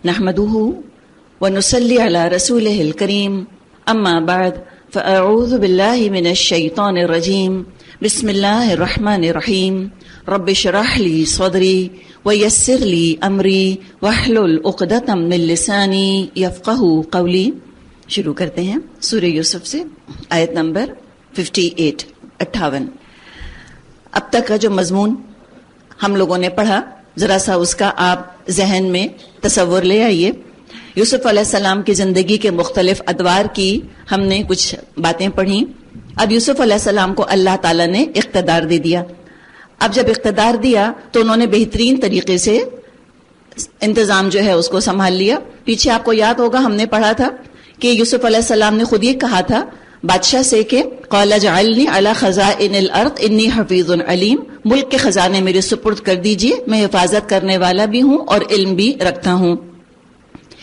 نحمده ونصلي على رسوله الكريم اما بعد فاعوذ بالله من الشيطان الرجيم بسم الله الرحمن الرحيم رب اشرح لي صدري ويسر لي امري واحلل عقدة من لساني يفقهوا قولي. شروع کرتے ہیں سورہ یوسف سے، آیت نمبر 58. اب تک کا جو مضمون ہم لوگوں نے پڑھا، ذرا سا اس کا آپ ذہن میں تصور لے آئیے. یوسف علیہ السلام کی زندگی کے مختلف ادوار کی ہم نے کچھ باتیں پڑھی. اب یوسف علیہ السلام کو اللہ تعالیٰ نے اقتدار دے دیا. اب جب اقتدار دیا تو انہوں نے بہترین طریقے سے انتظام جو ہے اس کو سنبھال لیا. پیچھے آپ کو یاد ہوگا ہم نے پڑھا تھا کہ یوسف علیہ السلام نے خود یہ کہا تھا بادشاہ سے کہ قال اجعلنی علی خزائن الارض انی حفیظ علیم، ملک کے خزانے میرے سپرد کر دیجئے، میں حفاظت کرنے والا بھی ہوں اور علم بھی رکھتا ہوں.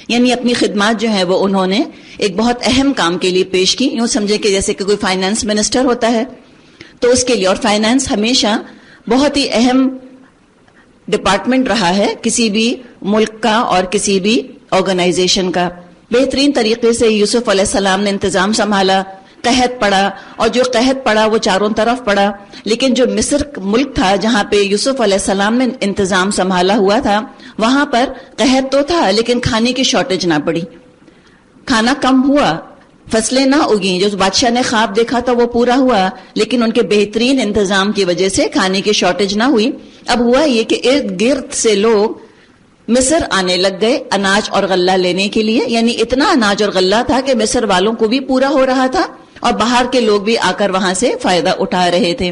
یعنی اپنی خدمات جو ہیں وہ انہوں نے ایک بہت اہم کام کے لیے پیش کی. یوں سمجھے کہ جیسے کہ کوئی فائنانس منسٹر ہوتا ہے تو اس کے لیے، اور فائنانس ہمیشہ بہت ہی اہم ڈپارٹمنٹ رہا ہے کسی بھی ملک کا اور کسی بھی آرگنائزیشن کا. بہترین طریقے سے یوسف علیہ السلام نے انتظام سنبھالا. قحط پڑا، اور جو قحط پڑا وہ چاروں طرف پڑا، لیکن جو مصر ملک تھا جہاں پہ یوسف علیہ السلام نے انتظام سنبھالا ہوا تھا وہاں پر قحط تو تھا لیکن کھانے کی شارٹیج نہ پڑی. کھانا کم ہوا، فصلیں نہ اگیں، جو بادشاہ نے خواب دیکھا تھا وہ پورا ہوا، لیکن ان کے بہترین انتظام کی وجہ سے کھانے کی شارٹیج نہ ہوئی. اب ہوا یہ کہ ارد گرد سے لوگ مصر آنے لگ گئے اناج اور غلہ لینے کے لیے. یعنی اتنا اناج اور غلہ تھا کہ مصر والوں کو بھی پورا ہو رہا تھا اور باہر کے لوگ بھی آ کر وہاں سے فائدہ اٹھا رہے تھے.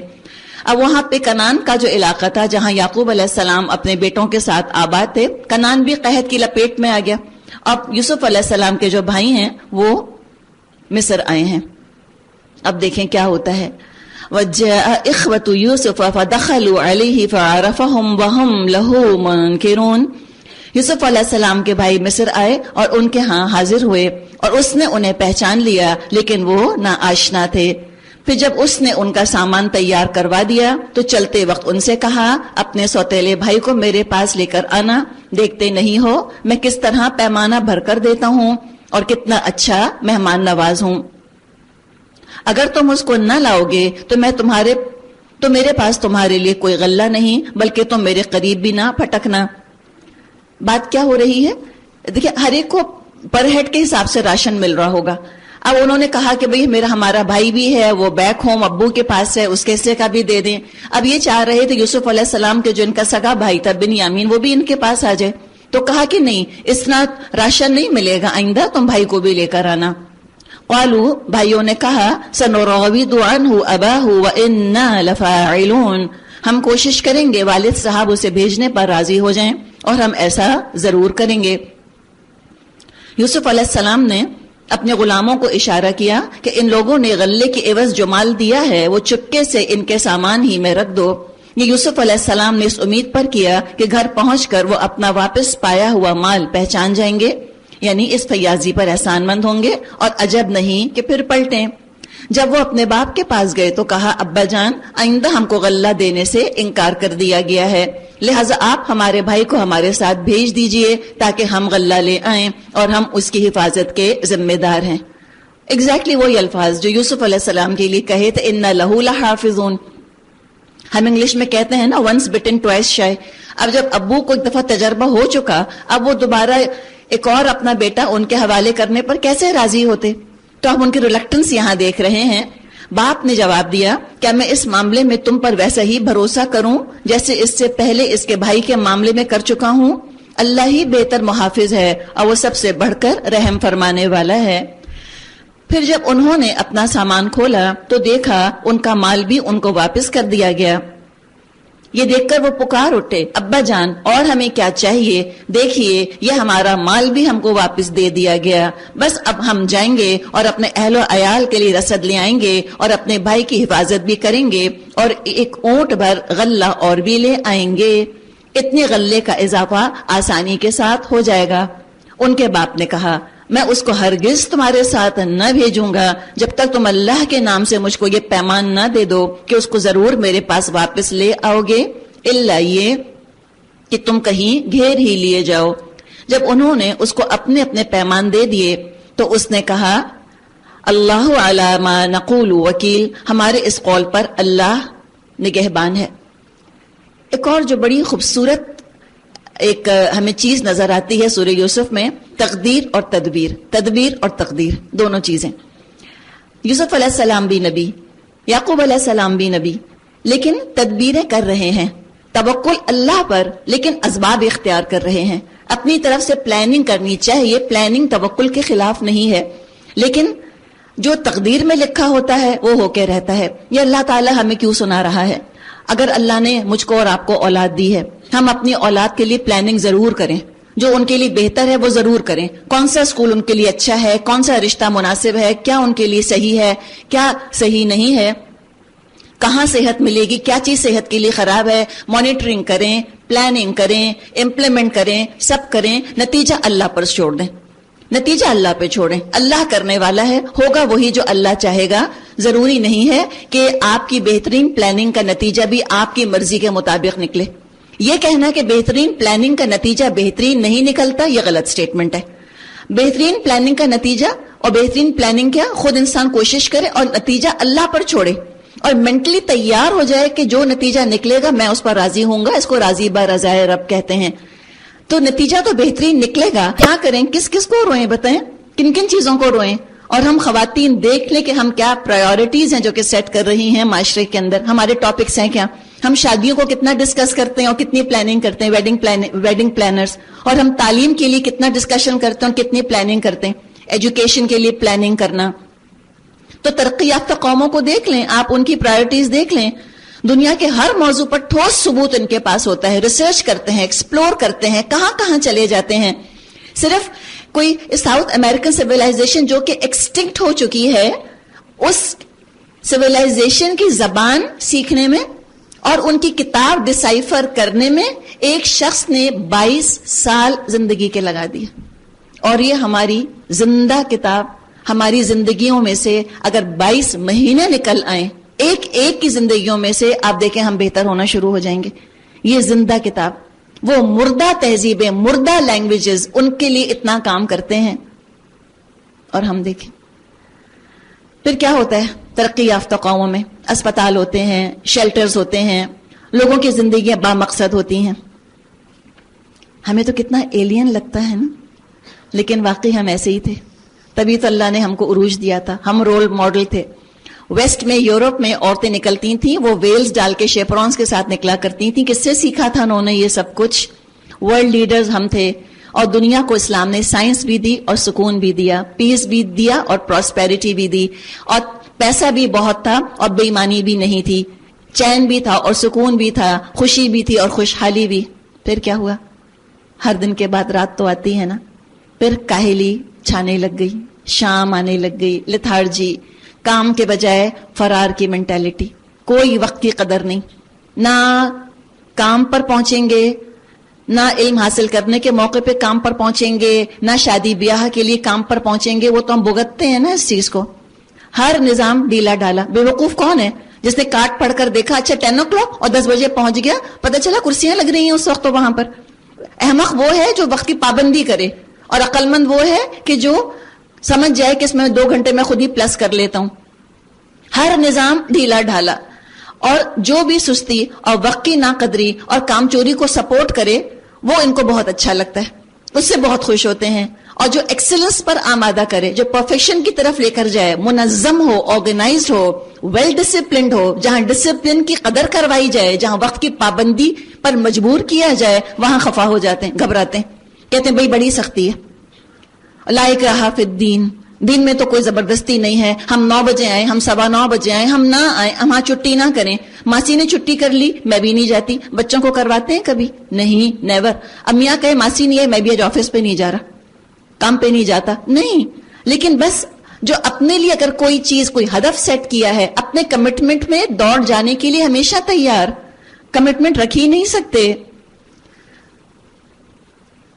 اب وہاں پہ کنان کا جو علاقہ تھا جہاں یعقوب علیہ السلام اپنے بیٹوں کے ساتھ آباد تھے، کنان بھی قحط کی لپیٹ میں آ گیا. اب یوسف علیہ السلام کے جو بھائی ہیں وہ مصر آئے ہیں. اب دیکھیں کیا ہوتا ہے. وَجَاءَ إِخْوَةُ يُوسُفَ فَدَخَلُوا عَلَيْهِ فَعَرَفَهُمْ وَهُمْ لَهُ مُنْكِرُونَ. یوسف علیہ السلام کے بھائی مصر آئے اور ان کے ہاں حاضر ہوئے اور اس نے انہیں پہچان لیا لیکن وہ ناآشنا تھے. پھر جب اس نے ان کا سامان تیار کروا دیا تو چلتے وقت ان سے کہا اپنے سوتیلے بھائی کو میرے پاس لے کر آنا، دیکھتے نہیں ہو میں کس طرح پیمانہ بھر کر دیتا ہوں اور کتنا اچھا مہمان نواز ہوں. اگر تم اس کو نہ لاؤ گے تو میرے پاس تمہارے لیے کوئی غلہ نہیں، بلکہ تم میرے قریب بھی نہ پھٹکنا. بات کیا ہو رہی ہے؟ دیکھیں ہر ایک کو پر ہیڈ کے حساب سے راشن مل رہا ہوگا. اب انہوں نے کہا کہ بھئی ہمارا بھائی بھی ہے، وہ بیک ہوم ابو کے پاس ہے، اس کے حصے کا بھی دے دیں. اب یہ چاہ رہے تھے یوسف علیہ السلام کے جو ان کا سگا بھائی تھا بنیامین وہ بھی ان کے پاس آ جائے. تو کہا کہ نہیں، اس طرح راشن نہیں ملے گا، آئندہ تم بھائی کو بھی لے کر آنا. قالوا، بھائیوں نے کہا سنراود عنہ اباہ وانا لفاعلون، ہم کوشش کریں گے والد صاحب اسے بھیجنے پر راضی ہو جائیں اور ہم ایسا ضرور کریں گے. یوسف علیہ السلام نے اپنے غلاموں کو اشارہ کیا کہ ان لوگوں نے غلے کے عوض جو مال دیا ہے وہ چپکے سے ان کے سامان ہی میں رکھ دو. یہ یوسف علیہ السلام نے اس امید پر کیا کہ گھر پہنچ کر وہ اپنا واپس پایا ہوا مال پہچان جائیں گے، یعنی اس فیاضی پر احسان مند ہوں گے اور عجب نہیں کہ پھر پلٹیں. جب وہ اپنے باپ کے پاس گئے تو کہا ابا جان آئندہ ہم کو غلہ دینے سے انکار کر دیا گیا ہے، لہٰذا آپ ہمارے بھائی کو ہمارے ساتھ بھیج دیجئے تاکہ ہم غلہ لے آئیں اور ہم اس کی حفاظت کے ذمہ دار ہیں. ایگزیکٹلی وہی الفاظ جو یوسف علیہ السلام کے لیے کہے تھے اِنَّ لَهُ لَحَافِظُونَ. ہم انگلش میں کہتے ہیں نا ونس بٹن ٹوائس شائی. اب جب ابو کو ایک دفعہ تجربہ ہو چکا، اب وہ دوبارہ ایک اور اپنا بیٹا ان کے حوالے کرنے پر کیسے راضی ہوتے؟ تو ہم ان کی ریلیکٹنس یہاں دیکھ رہے ہیں. باپ نے جواب دیا کیا میں اس معاملے میں تم پر ویسا ہی بھروسہ کروں جیسے اس سے پہلے اس کے بھائی کے معاملے میں کر چکا ہوں؟ اللہ ہی بہتر محافظ ہے اور وہ سب سے بڑھ کر رحم فرمانے والا ہے. پھر جب انہوں نے اپنا سامان کھولا تو دیکھا ان کا مال بھی ان کو واپس کر دیا گیا. یہ دیکھ کر وہ پکار اٹھے ابا جان اور ہمیں کیا چاہیے، دیکھیے یہ ہمارا مال بھی ہم کو واپس دے دیا گیا، بس اب ہم جائیں گے اور اپنے اہل و عیال کے لیے رسد لے آئیں گے اور اپنے بھائی کی حفاظت بھی کریں گے اور ایک اونٹ بھر غلہ اور بھی لے آئیں گے. اتنے غلے کا اضافہ آسانی کے ساتھ ہو جائے گا. ان کے باپ نے کہا میں اس کو ہرگز تمہارے ساتھ نہ بھیجوں گا جب تک تم اللہ کے نام سے مجھ کو یہ پیمان نہ دے دو کہ اس کو ضرور میرے پاس واپس لے آؤ گے، الا یہ کہ تم کہیں گھیر ہی لیے جاؤ. جب انہوں نے اس کو اپنے اپنے پیمان دے دیے تو اس نے کہا اللہ علی ما نقول وکیل، ہمارے اس قول پر اللہ نگہبان ہے۔ ایک اور جو بڑی خوبصورت ایک ہمیں چیز نظر آتی ہے سورہ یوسف میں، تقدیر اور تدبیر، تدبیر اور تقدیر دونوں چیزیں۔ یوسف علیہ السلام بھی نبی، یعقوب علیہ السلام بھی نبی، لیکن تدبیریں کر رہے ہیں، توکل اللہ پر، لیکن اسباب اختیار کر رہے ہیں۔ اپنی طرف سے پلاننگ کرنی چاہیے، پلاننگ توکل کے خلاف نہیں ہے، لیکن جو تقدیر میں لکھا ہوتا ہے وہ ہو کے رہتا ہے۔ یہ اللہ تعالیٰ ہمیں کیوں سنا رہا ہے؟ اگر اللہ نے مجھ کو اور آپ کو اولاد دی ہے، ہم اپنی اولاد کے لیے پلاننگ ضرور کریں، جو ان کے لیے بہتر ہے وہ ضرور کریں۔ کون سا اسکول ان کے لیے اچھا ہے، کون سا رشتہ مناسب ہے، کیا ان کے لیے صحیح ہے، کیا صحیح نہیں ہے، کہاں صحت ملے گی، کیا چیز صحت کے لیے خراب ہے، مانیٹرنگ کریں، پلاننگ کریں، امپلیمنٹ کریں، سب کریں، نتیجہ اللہ پر چھوڑ دیں، نتیجہ اللہ پہ چھوڑیں۔ اللہ کرنے والا ہے، ہوگا وہی جو اللہ چاہے گا۔ ضروری نہیں ہے کہ آپ کی بہترین پلاننگ کا نتیجہ بھی آپ کی مرضی کے مطابق نکلے۔ یہ کہنا کہ بہترین پلاننگ کا نتیجہ بہترین نہیں نکلتا، یہ غلط سٹیٹمنٹ ہے۔ بہترین پلاننگ کا نتیجہ اور بہترین پلاننگ کیا، خود انسان کوشش کرے اور نتیجہ اللہ پر چھوڑے، اور مینٹلی تیار ہو جائے کہ جو نتیجہ نکلے گا میں اس پر راضی ہوں گا۔ اس کو راضی با رضائے رب کہتے ہیں۔ تو نتیجہ تو بہترین نکلے گا۔ کیا کریں، کس کس کو روئیں، بتائیں کن کن چیزوں کو روئیں؟ اور ہم خواتین دیکھ لیں کہ ہم کیا پرائیورٹیز ہیں جو کہ سیٹ کر رہی ہیں معاشرے کے اندر، ہمارے ٹاپکس ہیں کیا، ہم شادیوں کو کتنا ڈسکس کرتے ہیں اور کتنی پلاننگ کرتے ہیں، ویڈنگ پلانرز، اور ہم تعلیم کے لیے کتنا ڈسکشن کرتے ہیں اور کتنی پلاننگ کرتے ہیں، ایجوکیشن کے لیے پلاننگ کرنا۔ تو ترقی یافتہ قوموں کو دیکھ لیں آپ، ان کی پرائیورٹیز دیکھ لیں، دنیا کے ہر موضوع پر ٹھوس ثبوت ان کے پاس ہوتا ہے، ریسرچ کرتے ہیں، ایکسپلور کرتے ہیں، کہاں کہاں چلے جاتے ہیں۔ صرف کوئی ساؤتھ امریکن سویلائزیشن جو کہ ایکسٹنکٹ ہو چکی ہے، اس سویلائزیشن کی زبان سیکھنے میں اور ان کی کتاب ڈسائفر کرنے میں ایک شخص نے 22 سال زندگی کے لگا دیے، اور یہ ہماری زندہ کتاب، ہماری زندگیوں میں سے اگر 22 مہینے نکل آئیں، ایک ایک کی زندگیوں میں سے، آپ دیکھیں ہم بہتر ہونا شروع ہو جائیں گے۔ یہ زندہ کتاب، وہ مردہ تہذیبیں، مردہ لینگویجز، ان کے لیے اتنا کام کرتے ہیں، اور ہم دیکھیں پھر کیا ہوتا ہے۔ ترقی یافتہ قوموں میں اسپتال ہوتے ہیں، شیلٹرز ہوتے ہیں، لوگوں کی زندگیاں با مقصد ہوتی ہیں۔ ہمیں تو کتنا ایلین لگتا ہے نا، لیکن واقعی ہم ایسے ہی تھے، تبھی تو اللہ نے ہم کو عروج دیا تھا، ہم رول ماڈل تھے۔ ویسٹ میں، یورپ میں عورتیں نکلتی تھیں، وہ ویلز ڈال کے شیپرونز کے ساتھ نکلا کرتی تھیں۔ کس سے سیکھا تھا انہوں نے یہ سب کچھ؟ ورلڈ لیڈرز ہم تھے، اور دنیا کو اسلام نے سائنس بھی دی اور سکون بھی دیا، پیس بھی دیا اور پراسپیرٹی بھی دی، اور پیسہ بھی بہت تھا اور بے ایمانی بھی نہیں تھی، چین بھی تھا اور سکون بھی تھا، خوشی بھی تھی اور خوشحالی بھی۔ پھر کیا ہوا؟ ہر دن کے بعد رات تو آتی ہے نا، پھر کاہلی چھانے لگ گئی، شام آنے لگ گئی، لیتھارجی، کام کے بجائے فرار کی مینٹالٹی، کوئی وقت کی قدر نہیں، نہ کام پر پہنچیں گے، نہ علم حاصل کرنے کے موقع پہ کام پر پہنچیں گے، نہ شادی بیاہ کے لیے کام پر پہنچیں گے۔ وہ تو ہم بھگتتے ہیں نا اس چیز کو، ہر نظام ڈھیلا ڈالا۔ بے وقوف کون ہے جس نے کاٹ پڑھ کر دیکھا اچھا 10 o'clock اور 10 بجے پہنچ گیا، پتہ چلا کرسیاں لگ رہی ہیں اس وقت تو وہاں پر۔ احمق وہ ہے جو وقت کی پابندی کرے، اور عقل مند وہ ہے کہ جو سمجھ جائے کہ اس میں 2 گھنٹے میں خود ہی پلس کر لیتا ہوں۔ ہر نظام ڈھیلا ڈھالا، اور جو بھی سستی اور وقت کی ناقدری اور کام چوری کو سپورٹ کرے وہ ان کو بہت اچھا لگتا ہے، اس سے بہت خوش ہوتے ہیں۔ اور جو ایکسلنس پر آمادہ کرے، جو پرفیکشن کی طرف لے کر جائے، منظم ہو، آرگنائزڈ ہو، ویل ڈسپلنڈ ہو، جہاں ڈسپلن کی قدر کروائی جائے، جہاں وقت کی پابندی پر مجبور کیا جائے، وہاں خفا ہو جاتے ہیں، گھبراتے ہیں، کہتے ہیں بھئی بڑی سختی ہے۔ لا اکراہ فی الدین، دین میں تو کوئی زبردستی نہیں ہے، ہم 9 بجے آئیں، ہم 9:15 بجے آئیں، ہم نہ آئیں، ہم چھٹی نہ کریں۔ ماسی نے چھٹی کر لی، میں بھی نہیں جاتی۔ بچوں کو کرواتے ہیں کبھی؟ نہیں، نیور۔ امیاں کہے ماسی نہیں ہے، میں بھی آج آفس پہ نہیں جا رہا، کام پہ نہیں جاتا، نہیں۔ لیکن بس جو اپنے لیے اگر کوئی چیز، کوئی ہدف سیٹ کیا ہے، اپنے کمٹمنٹ میں دوڑ جانے کے لیے ہمیشہ تیار، کمٹمنٹ رکھ ہی نہیں سکتے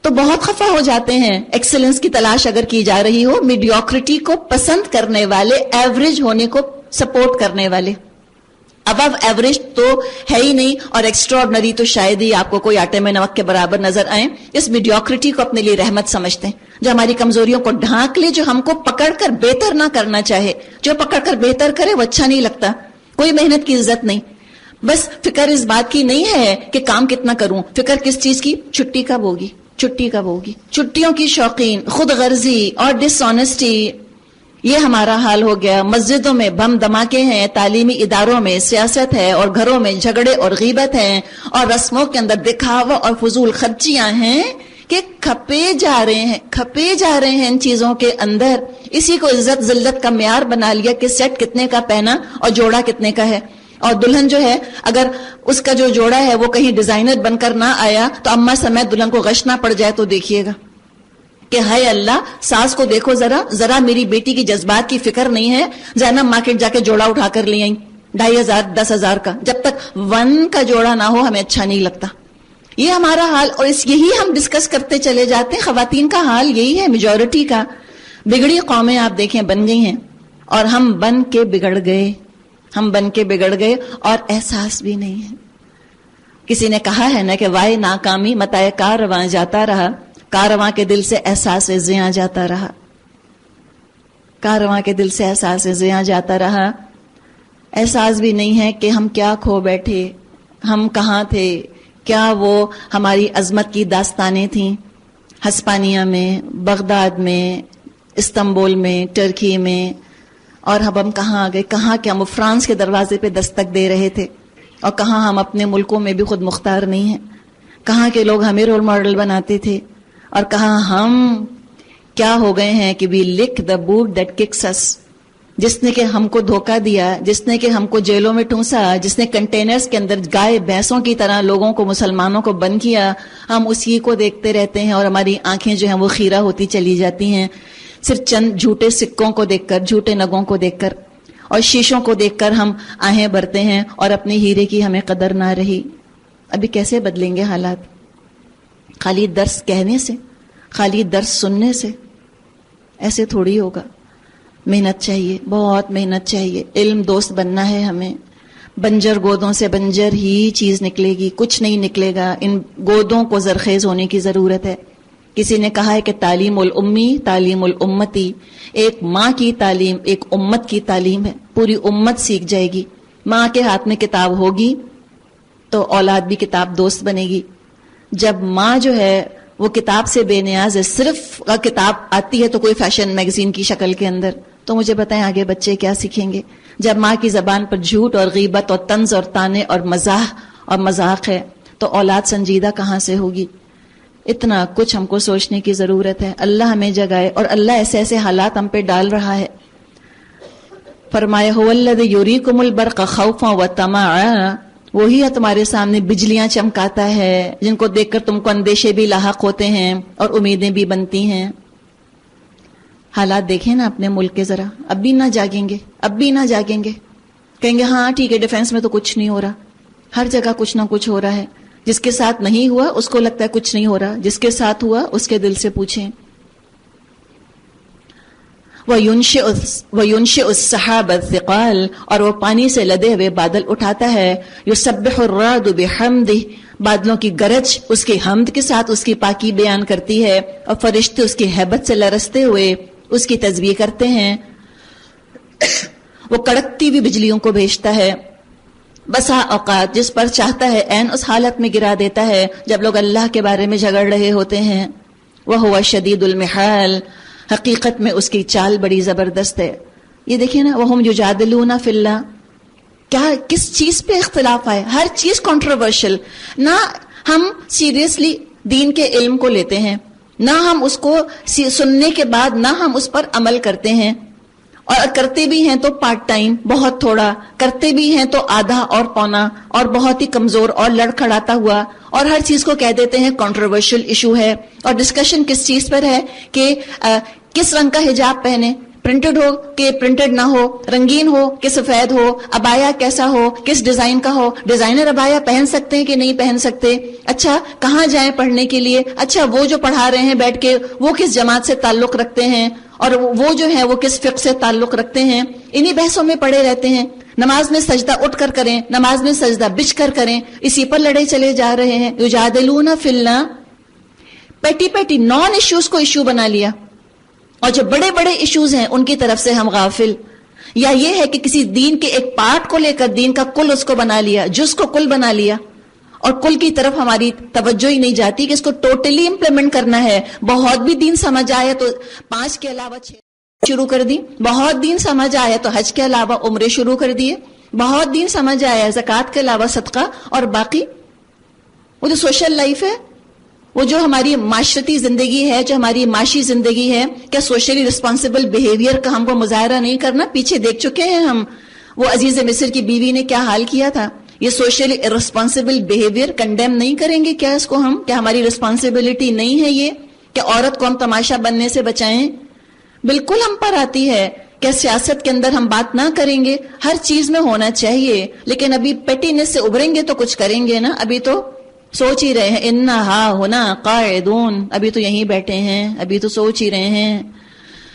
تو بہت خفا ہو جاتے ہیں۔ ایکسلنس کی تلاش اگر کی جا رہی ہو، میڈیوکریٹی کو پسند کرنے والے، ایوریج ہونے کو سپورٹ کرنے والے، ابو ایوریج تو ہے ہی نہیں, اور ایکسٹرا آرڈنری تو شاید ہی آپ کو کوئی آٹے میں نمک کے برابر نظر آئیں. اس میڈیوکریٹی کو اپنے لیے رحمت سمجھتے ہیں, جو ہماری کمزوریوں کو ڈھانک لے, جو ہم کو پکڑ کر بہتر نہ کرنا چاہے. جو پکڑ کر بہتر کرے وہ اچھا نہیں لگتا, کوئی محنت کی عزت نہیں. بس فکر اس بات کی نہیں ہے کہ کام کتنا کروں, فکر کس چیز کی, چھٹی کب ہوگی, چھٹی کب ہوگی. چھٹیوں کی شوقین, خود غرضی اور ڈس آنیسٹی, یہ ہمارا حال ہو گیا. مسجدوں میں بم دھماکے ہیں, تعلیمی اداروں میں سیاست ہے, اور گھروں میں جھگڑے اور غیبت ہیں, اور رسموں کے اندر دکھاوا اور فضول خرچیاں ہیں کہ کھپے جا رہے ہیں ان چیزوں کے اندر. اسی کو عزت ذلت کا معیار بنا لیا کہ سیٹ کتنے کا پہنا اور جوڑا کتنے کا ہے. اور دلہن جو ہے, اگر اس کا جو جوڑا ہے وہ کہیں ڈیزائنر بن کر نہ آیا تو اماں سمیت دلہن کو غش نہ پڑ جائے تو دیکھیے گا کہ ہائے اللہ, ساس کو دیکھو ذرا میری بیٹی کی جذبات کی فکر نہیں ہے. زینب مارکیٹ جا کے جوڑا اٹھا کر لے آئیں 2500 10,000 کا. جب تک 1 کا جوڑا نہ ہو ہمیں اچھا نہیں لگتا. یہ ہمارا حال, اور یہی ہم ڈسکس کرتے چلے جاتے ہیں. خواتین کا حال یہی ہے, میجورٹی کا. بگڑی قومیں آپ دیکھیں بن گئی ہیں, اور ہم بن کے بگڑ گئے اور احساس بھی نہیں ہے. کسی نے کہا ہے نا کہ وائے ناکامی متائے کارواں جاتا رہا, کارواں کے دل سے احساس زیاں جاتا رہا, کارواں کے دل سے احساس زیاں جاتا رہا. احساس بھی نہیں ہے کہ ہم کیا کھو بیٹھے, ہم کہاں تھے. کیا وہ ہماری عظمت کی داستانیں تھیں ہسپانیہ میں, بغداد میں, استنبول میں, ٹرکی میں, اور اب ہم کہاں آ گئے. کہاں کہ ہم فرانس کے دروازے پہ دستک دے رہے تھے, اور کہاں ہم اپنے ملکوں میں بھی خود مختار نہیں ہیں. کہاں کے لوگ ہمیں رول ماڈل بناتے تھے, اور کہاں ہم کیا ہو گئے ہیں کہ وی لک دا بوٹ دیٹ ککس اس. جس نے کہ ہم کو دھوکہ دیا, جس نے کہ ہم کو جیلوں میں ٹھونسا, جس نے کنٹینرز کے اندر گائے بھینسوں کی طرح لوگوں کو, مسلمانوں کو بند کیا, ہم اسی کو دیکھتے رہتے ہیں, اور ہماری آنکھیں جو ہیں وہ خیرہ ہوتی چلی جاتی ہیں صرف چند جھوٹے سکوں کو دیکھ کر, جھوٹے نگوں کو دیکھ کر, اور شیشوں کو دیکھ کر ہم آہیں بھرتے ہیں, اور اپنے ہیرے کی ہمیں قدر نہ رہی. ابھی کیسے بدلیں گے حالات؟ خالی درس کہنے سے, خالی درس سننے سے ایسے تھوڑی ہوگا. محنت چاہیے, بہت محنت چاہیے. علم دوست بننا ہے ہمیں. بنجر گودوں سے بنجر ہی چیز نکلے گی, کچھ نہیں نکلے گا. ان گودوں کو زرخیز ہونے کی ضرورت ہے. کسی نے کہا ہے کہ تعلیم الامی تعلیم الامتی, ایک ماں کی تعلیم ایک امت کی تعلیم ہے. پوری امت سیکھ جائے گی. ماں کے ہاتھ میں کتاب ہوگی تو اولاد بھی کتاب دوست بنے گی. جب ماں جو ہے وہ کتاب سے بے نیاز ہے, صرف کتاب آتی ہے تو کوئی فیشن میگزین کی شکل کے اندر, تو مجھے بتائیں آگے بچے کیا سیکھیں گے؟ جب ماں کی زبان پر جھوٹ اور غیبت اور طنز اور تانے اور مزاح اور مذاق ہے تو اولاد سنجیدہ کہاں سے ہوگی؟ اتنا کچھ ہم کو سوچنے کی ضرورت ہے. اللہ ہمیں جگائے, اور اللہ ایسے ایسے حالات ہم پہ ڈال رہا ہے. فرمایا هو الذی یریکم البرق خوفا وطمعا, وہی ہے تمہارے سامنے بجلیاں چمکاتا ہے جن کو دیکھ کر تم کو اندیشے بھی لاحق ہوتے ہیں اور امیدیں بھی بنتی ہیں. حالات دیکھیں نا اپنے ملک کے ذرا. اب بھی نہ جاگیں گے, کہیں گے ہاں ٹھیک ہے ڈیفینس میں تو کچھ نہیں ہو رہا. ہر جگہ کچھ نہ کچھ ہو رہا ہے. جس کے ساتھ نہیں ہوا اس کو لگتا ہے کچھ نہیں ہو رہا, جس کے ساتھ ہوا اس کے دل سے پوچھیں. وَيُنشِئُ السَّحَابَ الثِّقَالَ, اور وہ پانی سے لدے ہوئے بادل اٹھاتا ہے. يُسَبِّحُ الرَّعْدُ بِحَمْدِهِ, بادلوں کی گرج اس کی حمد کے ساتھ اس کی پاکی بیان کرتی ہے, اور فرشتے اس کی ہیبت سے لرزتے ہوئے اس کی تسبیح کرتے ہیں. وہ کڑکتی ہوئی بجلیوں کو بھیجتا ہے. بسا اوقات جس پر چاہتا ہے عین اس حالت میں گرا دیتا ہے جب لوگ اللہ کے بارے میں جھگڑ رہے ہوتے ہیں. وَهُوَ شَدِيدُ الْمِحَالِ, حقیقت میں اس کی چال بڑی زبردست ہے. یہ دیکھیں نا, وَهُمْ يُجَادِلُونَ فِي اللَّهِ, کیا کس چیز پہ اختلاف آئے؟ ہر چیز کنٹروورشل. نہ ہم سیریسلی دین کے علم کو لیتے ہیں, نہ ہم اس کو سننے کے بعد نہ ہم اس پر عمل کرتے ہیں, اور کرتے بھی ہیں تو پارٹ ٹائم, بہت تھوڑا کرتے بھی ہیں تو آدھا اور پونا, اور بہت ہی کمزور اور لڑکھڑاتا ہوا, اور ہر چیز کو کہہ دیتے ہیں کنٹروورشل ایشو ہے. اور ڈسکشن کس چیز پر ہے کہ کس رنگ کا حجاب پہنے, پرنٹڈ ہو کہ پرنٹڈ نہ ہو, رنگین ہو کہ سفید ہو, ابایا کیسا ہو, کس ڈیزائن کا ہو, ڈیزائنر ابایا پہن سکتے ہیں کہ نہیں پہن سکتے, اچھا کہاں جائیں پڑھنے کے لیے, اچھا وہ جو پڑھا رہے ہیں بیٹھ کے وہ کس جماعت سے تعلق رکھتے ہیں, اور وہ جو ہے وہ کس فقہ سے تعلق رکھتے ہیں. انہی بحثوں میں پڑے رہتے ہیں. نماز میں سجدہ اٹھ کر کریں، نماز میں سجدہ بچھ کر کریں، اسی پر لڑے چلے جا رہے ہیں. یجادلون فی اللہ، پیٹی پیٹی نان ایشوز کو ایشو بنا لیا، اور جو بڑے بڑے ایشوز ہیں ان کی طرف سے ہم غافل. یا یہ ہے کہ کسی دین کے ایک پارٹ کو لے کر دین کا کل اس کو بنا لیا، جز کو کل بنا لیا، اور کل کی طرف ہماری توجہ ہی نہیں جاتی کہ اس کو ٹوٹلی امپلیمنٹ کرنا ہے. بہت بھی دین سمجھ آیا تو 5 کے علاوہ 6 شروع کر دی، بہت دین سمجھ آیا تو حج کے علاوہ عمرے شروع کر دیے، بہت دین سمجھ آیا زکوٰۃ کے علاوہ صدقہ، اور باقی وہ جو سوشل لائف ہے، وہ جو ہماری معاشرتی زندگی ہے، جو ہماری معاشی زندگی ہے، کیا سوشلی رسپانسبل بیہیویئر کا ہم کو مظاہرہ نہیں کرنا؟ پیچھے دیکھ چکے ہیں ہم، وہ عزیز مصر کی بیوی نے کیا حال کیا تھا. یہ سوشلی ارسپانسبل بیہیویئر کنڈیم نہیں کریں گے کیا اس کو ہم؟ کیا ہماری رسپانسبلٹی نہیں ہے یہ کہ عورت کو ہم تماشا بننے سے بچائیں؟ بالکل ہم پر آتی ہے. کیا سیاست کے اندر ہم بات نہ کریں گے؟ ہر چیز میں ہونا چاہیے، لیکن ابھی پیٹینس سے ابھریں گے تو کچھ کریں گے نا. ابھی تو سوچ ہی رہے ہیں انا ہا ہونا قاعدون، ابھی تو یہیں بیٹھے ہیں، ابھی تو سوچ ہی رہے ہیں.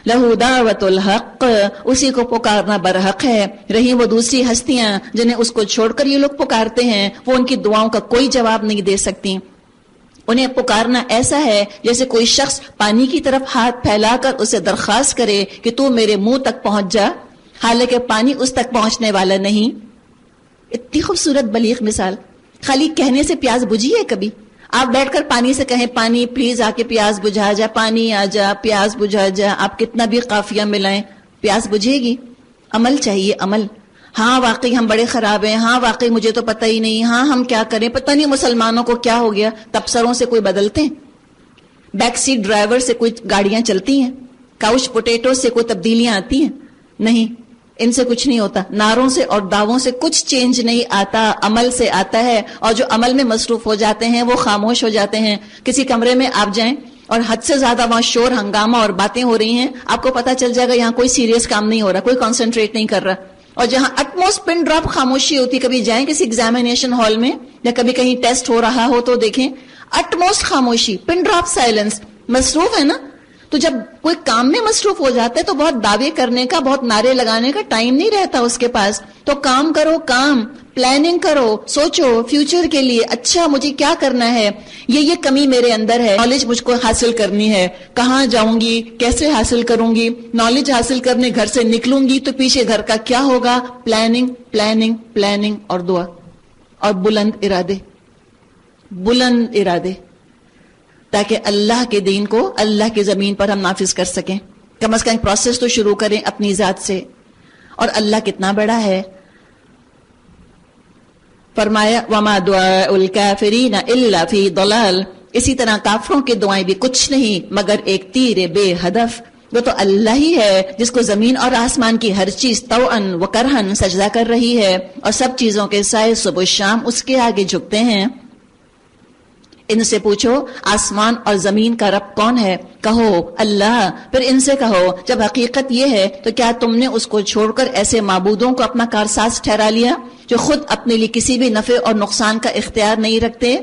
لہو دعوت الحق، اسی کو پکارنا برحق ہے. رہی وہ دوسری ہستیاں جنہیں اس کو چھوڑ کر یہ لوگ پکارتے ہیں، وہ ان کی دعاؤں کا کوئی جواب نہیں دے سکتی. انہیں پکارنا ایسا ہے جیسے کوئی شخص پانی کی طرف ہاتھ پھیلا کر اسے درخواست کرے کہ تو میرے منہ تک پہنچ جا، حالانکہ پانی اس تک پہنچنے والا نہیں. اتنی خوبصورت بلیغ مثال. خالی کہنے سے پیاس بجھی ہے کبھی؟ آپ بیٹھ کر پانی سے کہیں پانی پلیز آ کے پیاس بجھا جا، پانی آ جا پیاس بجھا جا، آپ کتنا بھی قافیہ ملائیں پیاس بجھے گی؟ عمل چاہیے، عمل. ہاں واقعی ہم بڑے خراب ہیں، ہاں واقعی مجھے تو پتہ ہی نہیں، ہاں ہم کیا کریں، پتہ نہیں مسلمانوں کو کیا ہو گیا. تبصروں سے کوئی بدلتے ہیں؟ بیک سیٹ ڈرائیور سے کوئی گاڑیاں چلتی ہیں؟ کاؤچ پوٹیٹو سے کوئی تبدیلیاں آتی ہیں؟ نہیں، ان سے کچھ نہیں ہوتا. نعروں سے اور دعووں سے کچھ چینج نہیں آتا، عمل سے آتا ہے. اور جو عمل میں مصروف ہو جاتے ہیں وہ خاموش ہو جاتے ہیں. کسی کمرے میں آپ جائیں اور حد سے زیادہ وہاں شور ہنگامہ اور باتیں ہو رہی ہیں، آپ کو پتا چل جائے گا یہاں کوئی سیریس کام نہیں ہو رہا، کوئی کانسنٹریٹ نہیں کر رہا. اور جہاں اٹموسٹ پن ڈراپ خاموشی ہوتی، کبھی جائیں کسی ایگزامینیشن ہال میں یا کبھی کہیں ٹیسٹ ہو رہا ہو تو دیکھیں اٹموسٹ خاموشی، پن ڈراپ سائلنس. مصروف ہے نا، تو جب کوئی کام میں مصروف ہو جاتا ہے تو بہت دعوے کرنے کا، بہت نعرے لگانے کا ٹائم نہیں رہتا اس کے پاس. تو کام کرو، کام پلاننگ کرو، سوچو فیوچر کے لیے، اچھا مجھے کیا کرنا ہے، یہ کمی میرے اندر ہے، نالج مجھ کو حاصل کرنی ہے، کہاں جاؤں گی، کیسے حاصل کروں گی، نالج حاصل کرنے گھر سے نکلوں گی تو پیچھے گھر کا کیا ہوگا. پلاننگ پلاننگ پلاننگ اور دعا اور بلند ارادے، بلند ارادے، تاکہ اللہ کے دین کو اللہ کی زمین پر ہم نافذ کر سکیں. کم از کم پروسیس تو شروع کریں اپنی ذات سے. اور اللہ کتنا بڑا ہے. فرمایا وما دعاء الکافرین الا فی ضلال، اسی طرح کافروں کی دعائیں بھی کچھ نہیں مگر ایک تیر بے ہدف. وہ تو اللہ ہی ہے جس کو زمین اور آسمان کی ہر چیز طوعاً و کرہاً سجدہ کر رہی ہے، اور سب چیزوں کے سائے صبح شام اس کے آگے جھکتے ہیں. ان سے پوچھو آسمان اور زمین کا رب کون ہے، کہو اللہ. پھر ان سے کہو جب حقیقت یہ ہے تو کیا تم نے اس کو چھوڑ کر ایسے معبودوں کو اپنا کارساز ٹھہرا لیا جو خود اپنے لیے کسی بھی نفع اور نقصان کا اختیار نہیں رکھتے.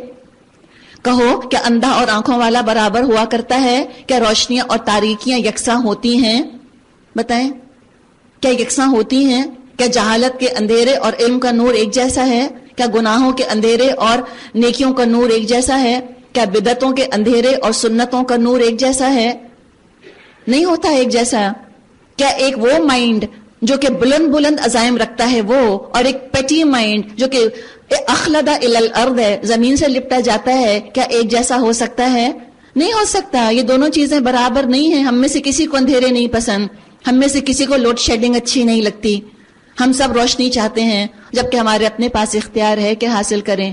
کہو کیا اندھا اور آنکھوں والا برابر ہوا کرتا ہے؟ کیا روشنیاں اور تاریکیاں یکساں ہوتی ہیں؟ بتائیں، کیا یکساں ہوتی ہیں؟ کیا جہالت کے اندھیرے اور علم کا نور ایک جیسا ہے؟ کیا گناہوں کے اندھیرے اور نیکیوں کا نور ایک جیسا ہے؟ کیا بدعتوں کے اندھیرے اور سنتوں کا نور ایک جیسا ہے؟ نہیں ہوتا ایک جیسا. کیا ایک وہ مائنڈ جو کہ بلند بلند عزائم رکھتا ہے وہ، اور ایک پیٹی مائنڈ جو کہ اخلد الی الارض ہے، زمین سے لپٹا جاتا ہے، کیا ایک جیسا ہو سکتا ہے؟ نہیں ہو سکتا. یہ دونوں چیزیں برابر نہیں ہیں. ہم میں سے کسی کو اندھیرے نہیں پسند، ہم میں سے کسی کو لوڈ شیڈنگ اچھی نہیں لگتی. ہم سب روشنی چاہتے ہیں، جبکہ ہمارے اپنے پاس اختیار ہے کہ حاصل کریں.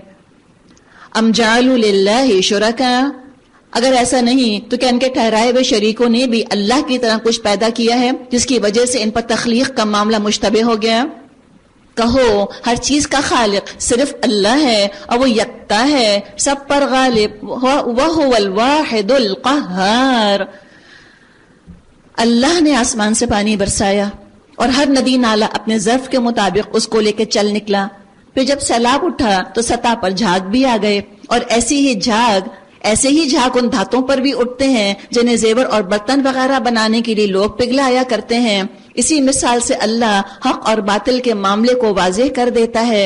ام جعلوا للہ شرکا، اگر ایسا نہیں تو کیا ان کے ٹھہرائے ہوئے شریکوں نے بھی اللہ کی طرح کچھ پیدا کیا ہے جس کی وجہ سے ان پر تخلیق کا معاملہ مشتبہ ہو گیا. کہو ہر چیز کا خالق صرف اللہ ہے، اور وہ یکتا ہے، سب پر غالب، وہو الواحد القہار. اللہ نے آسمان سے پانی برسایا اور ہر ندی نالا اپنے ظرف کے مطابق اس کو لے کے چل نکلا. پھر جب سیلاب اٹھا تو سطح پر جھاگ بھی آ گئے، اور ایسے ہی جھاگ ان دھاتوں پر بھی اٹھتے ہیں جنہیں زیور اور برتن وغیرہ بنانے کے لیے لوگ پگھلایا کرتے ہیں. اسی مثال سے اللہ حق اور باطل کے معاملے کو واضح کر دیتا ہے.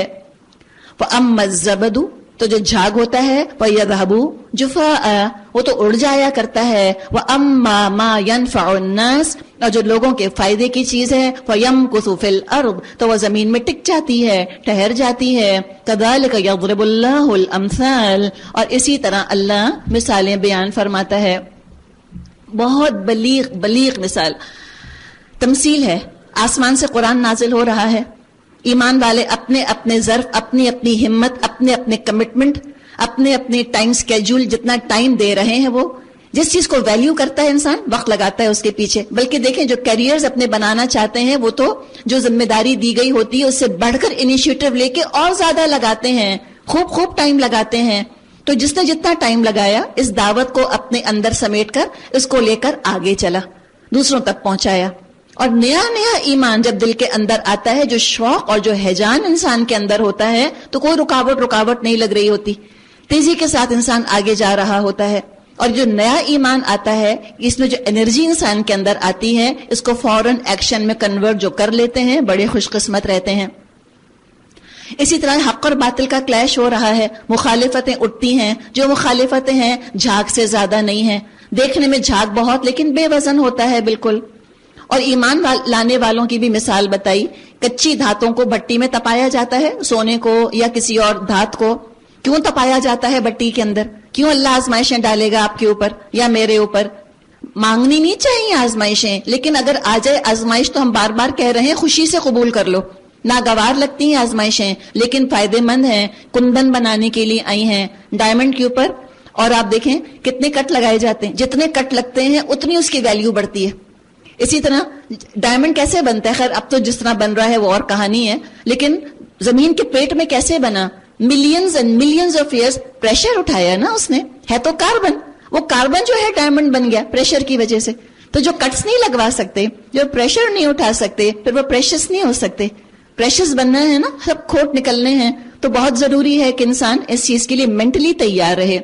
وَأَمَّا الزَّبَدُ تو جو جھاگ ہوتا ہے وَيَذْهَبُ جُفَاءً وہ تو اڑ جایا کرتا ہے. وَأَمَّا مَا يَنْفَعُ النَّاسِ اور جو لوگوں کے فائدے کی چیز ہے فَيَمْكُثُ فِي الْأَرْضِ تو وہ زمین میں ٹک جاتی ہے، ٹھہر جاتی ہے. كَذَلِكَ يَضْرِبُ اللَّهُ الْأَمْثَالَ اور اسی طرح اللہ مثالیں بیان فرماتا ہے. بہت بلیغ مثال تمثیل ہے. آسمان سے قرآن نازل ہو رہا ہے، ایمان والے اپنے اپنے ظرف، اپنی اپنی ہمت، اپنے اپنے کمٹمنٹ، اپنے اپنے ٹائم سکیجول، جتنا ٹائم دے رہے ہیں، وہ جس چیز کو ویلیو کرتا ہے انسان وقت لگاتا ہے اس کے پیچھے. بلکہ دیکھیں جو کیریئرز اپنے بنانا چاہتے ہیں وہ تو جو ذمہ داری دی گئی ہوتی ہے اس سے بڑھ کر انیشیٹو لے کے اور زیادہ لگاتے ہیں، خوب ٹائم لگاتے ہیں. تو جس نے جتنا ٹائم لگایا اس دعوت کو اپنے اندر سمیٹ کر اس کو لے کر آگے چلا، دوسروں تک پہنچایا. اور نیا ایمان جب دل کے اندر آتا ہے، جو شوق اور جو ہیجان انسان کے اندر ہوتا ہے تو کوئی رکاوٹ نہیں لگ رہی ہوتی، تیزی کے ساتھ انسان آگے جا رہا ہوتا ہے. اور جو نیا ایمان آتا ہے اس میں جو انرجی انسان کے اندر آتی ہے اس کو فوراً ایکشن میں کنورٹ جو کر لیتے ہیں بڑے خوش قسمت رہتے ہیں. اسی طرح حق اور باطل کا کلیش ہو رہا ہے، مخالفتیں اٹھتی ہیں. جو مخالفتیں ہیں جھاگ سے زیادہ نہیں ہیں، دیکھنے میں جھاگ بہت لیکن بے وزن ہوتا ہے بالکل. اور ایمان لانے والوں کی بھی مثال بتائی. کچی دھاتوں کو بھٹی میں تپایا جاتا ہے، سونے کو یا کسی اور دھات کو کیوں تپایا جاتا ہے بھٹی کے اندر؟ کیوں اللہ آزمائشیں ڈالے گا آپ کے اوپر یا میرے اوپر؟ مانگنی نہیں چاہیے آزمائشیں، لیکن اگر آ جائے آزمائش تو ہم بار بار کہہ رہے ہیں خوشی سے قبول کر لو. ناگوار لگتی ہیں آزمائشیں لیکن فائدے مند ہیں، کندن بنانے کے لیے آئی ہیں ڈائمنڈ کے اوپر. اور آپ دیکھیں کتنے کٹ لگائے جاتے ہیں، جتنے کٹ لگتے ہیں اتنی اس کی ویلیو بڑھتی ہے. اسی طرح ڈائمنڈ کیسے بنتا ہے؟ خیر اب تو جس طرح بن رہا ہے وہ اور کہانی ہے، لیکن زمین کے پیٹ میں کیسے بنا؟ Millions and millions of years pressure اٹھایا نا اس نے، ہے تو کاربن. وہ کاربن جو ہے ڈائمنڈ بن گیا پریشر کی وجہ سے. تو جو کٹس نہیں لگوا سکتے، جو پریشر نہیں اٹھا سکتے، پھر وہ پریشس نہیں ہو سکتے. پریشس بننا ہے نا، سب کھوٹ نکلنے ہیں. تو بہت ضروری ہے کہ انسان اس چیز کے لیے مینٹلی تیار رہے.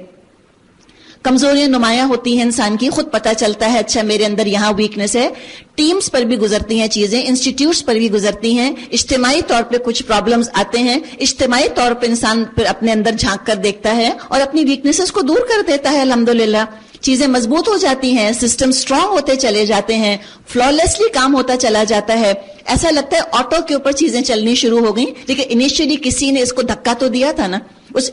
کمزوریاں نمایاں ہوتی ہیں انسان کی، خود پتہ چلتا ہے اچھا میرے اندر یہاں ویکنس ہے. ٹیمز پر بھی گزرتی ہیں چیزیں، انسٹیٹیوٹس پر بھی گزرتی ہیں، اجتماعی طور پہ کچھ پرابلمز آتے ہیں، اجتماعی طور پہ انسان پھر اپنے اندر جھانک کر دیکھتا ہے اور اپنی ویکنسز کو دور کر دیتا ہے. الحمدللہ چیزیں مضبوط ہو جاتی ہیں، سسٹم سٹرونگ ہوتے چلے جاتے ہیں، فلالیسلی کام ہوتا چلا جاتا ہے. ایسا لگتا ہے آٹو کے اوپر چیزیں چلنی شروع ہو گئیں، لیکن انیشیلی کسی نے اس کو دھکا تو دیا تھا نا، اس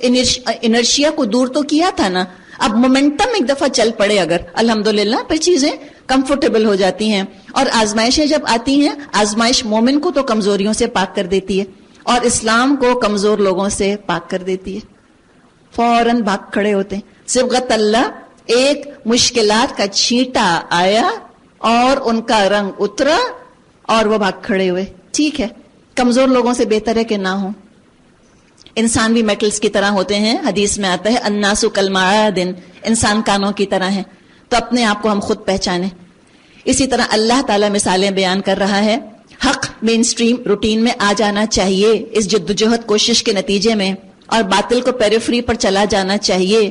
انرشیا کو دور تو کیا تھا نا. اب مومنٹم ایک دفعہ چل پڑے اگر الحمدللہ پھر چیزیں کمفرٹیبل ہو جاتی ہیں. اور آزمائشیں جب آتی ہیں، آزمائش مومن کو تو کمزوریوں سے پاک کر دیتی ہے اور اسلام کو کمزور لوگوں سے پاک کر دیتی ہے. فوراً بھاگ کھڑے ہوتے ہیں. صبغت اللہ، ایک مشکلات کا چھینٹا آیا اور ان کا رنگ اترا اور وہ بھاگ کھڑے ہوئے. ٹھیک ہے، کمزور لوگوں سے بہتر ہے کہ نہ ہو. انسان بھی میٹلز کی طرح ہوتے ہیں، حدیث میں آتا ہے الناس کالمعادن، انسان کانوں کی طرح ہیں. تو اپنے آپ کو ہم خود پہچانیں. اسی طرح اللہ تعالیٰ مثالیں بیان کر رہا ہے. حق مین اسٹریم روٹین میں آ جانا چاہیے اس جدوجہد کوشش کے نتیجے میں، اور باطل کو پیریفری پر چلا جانا چاہیے.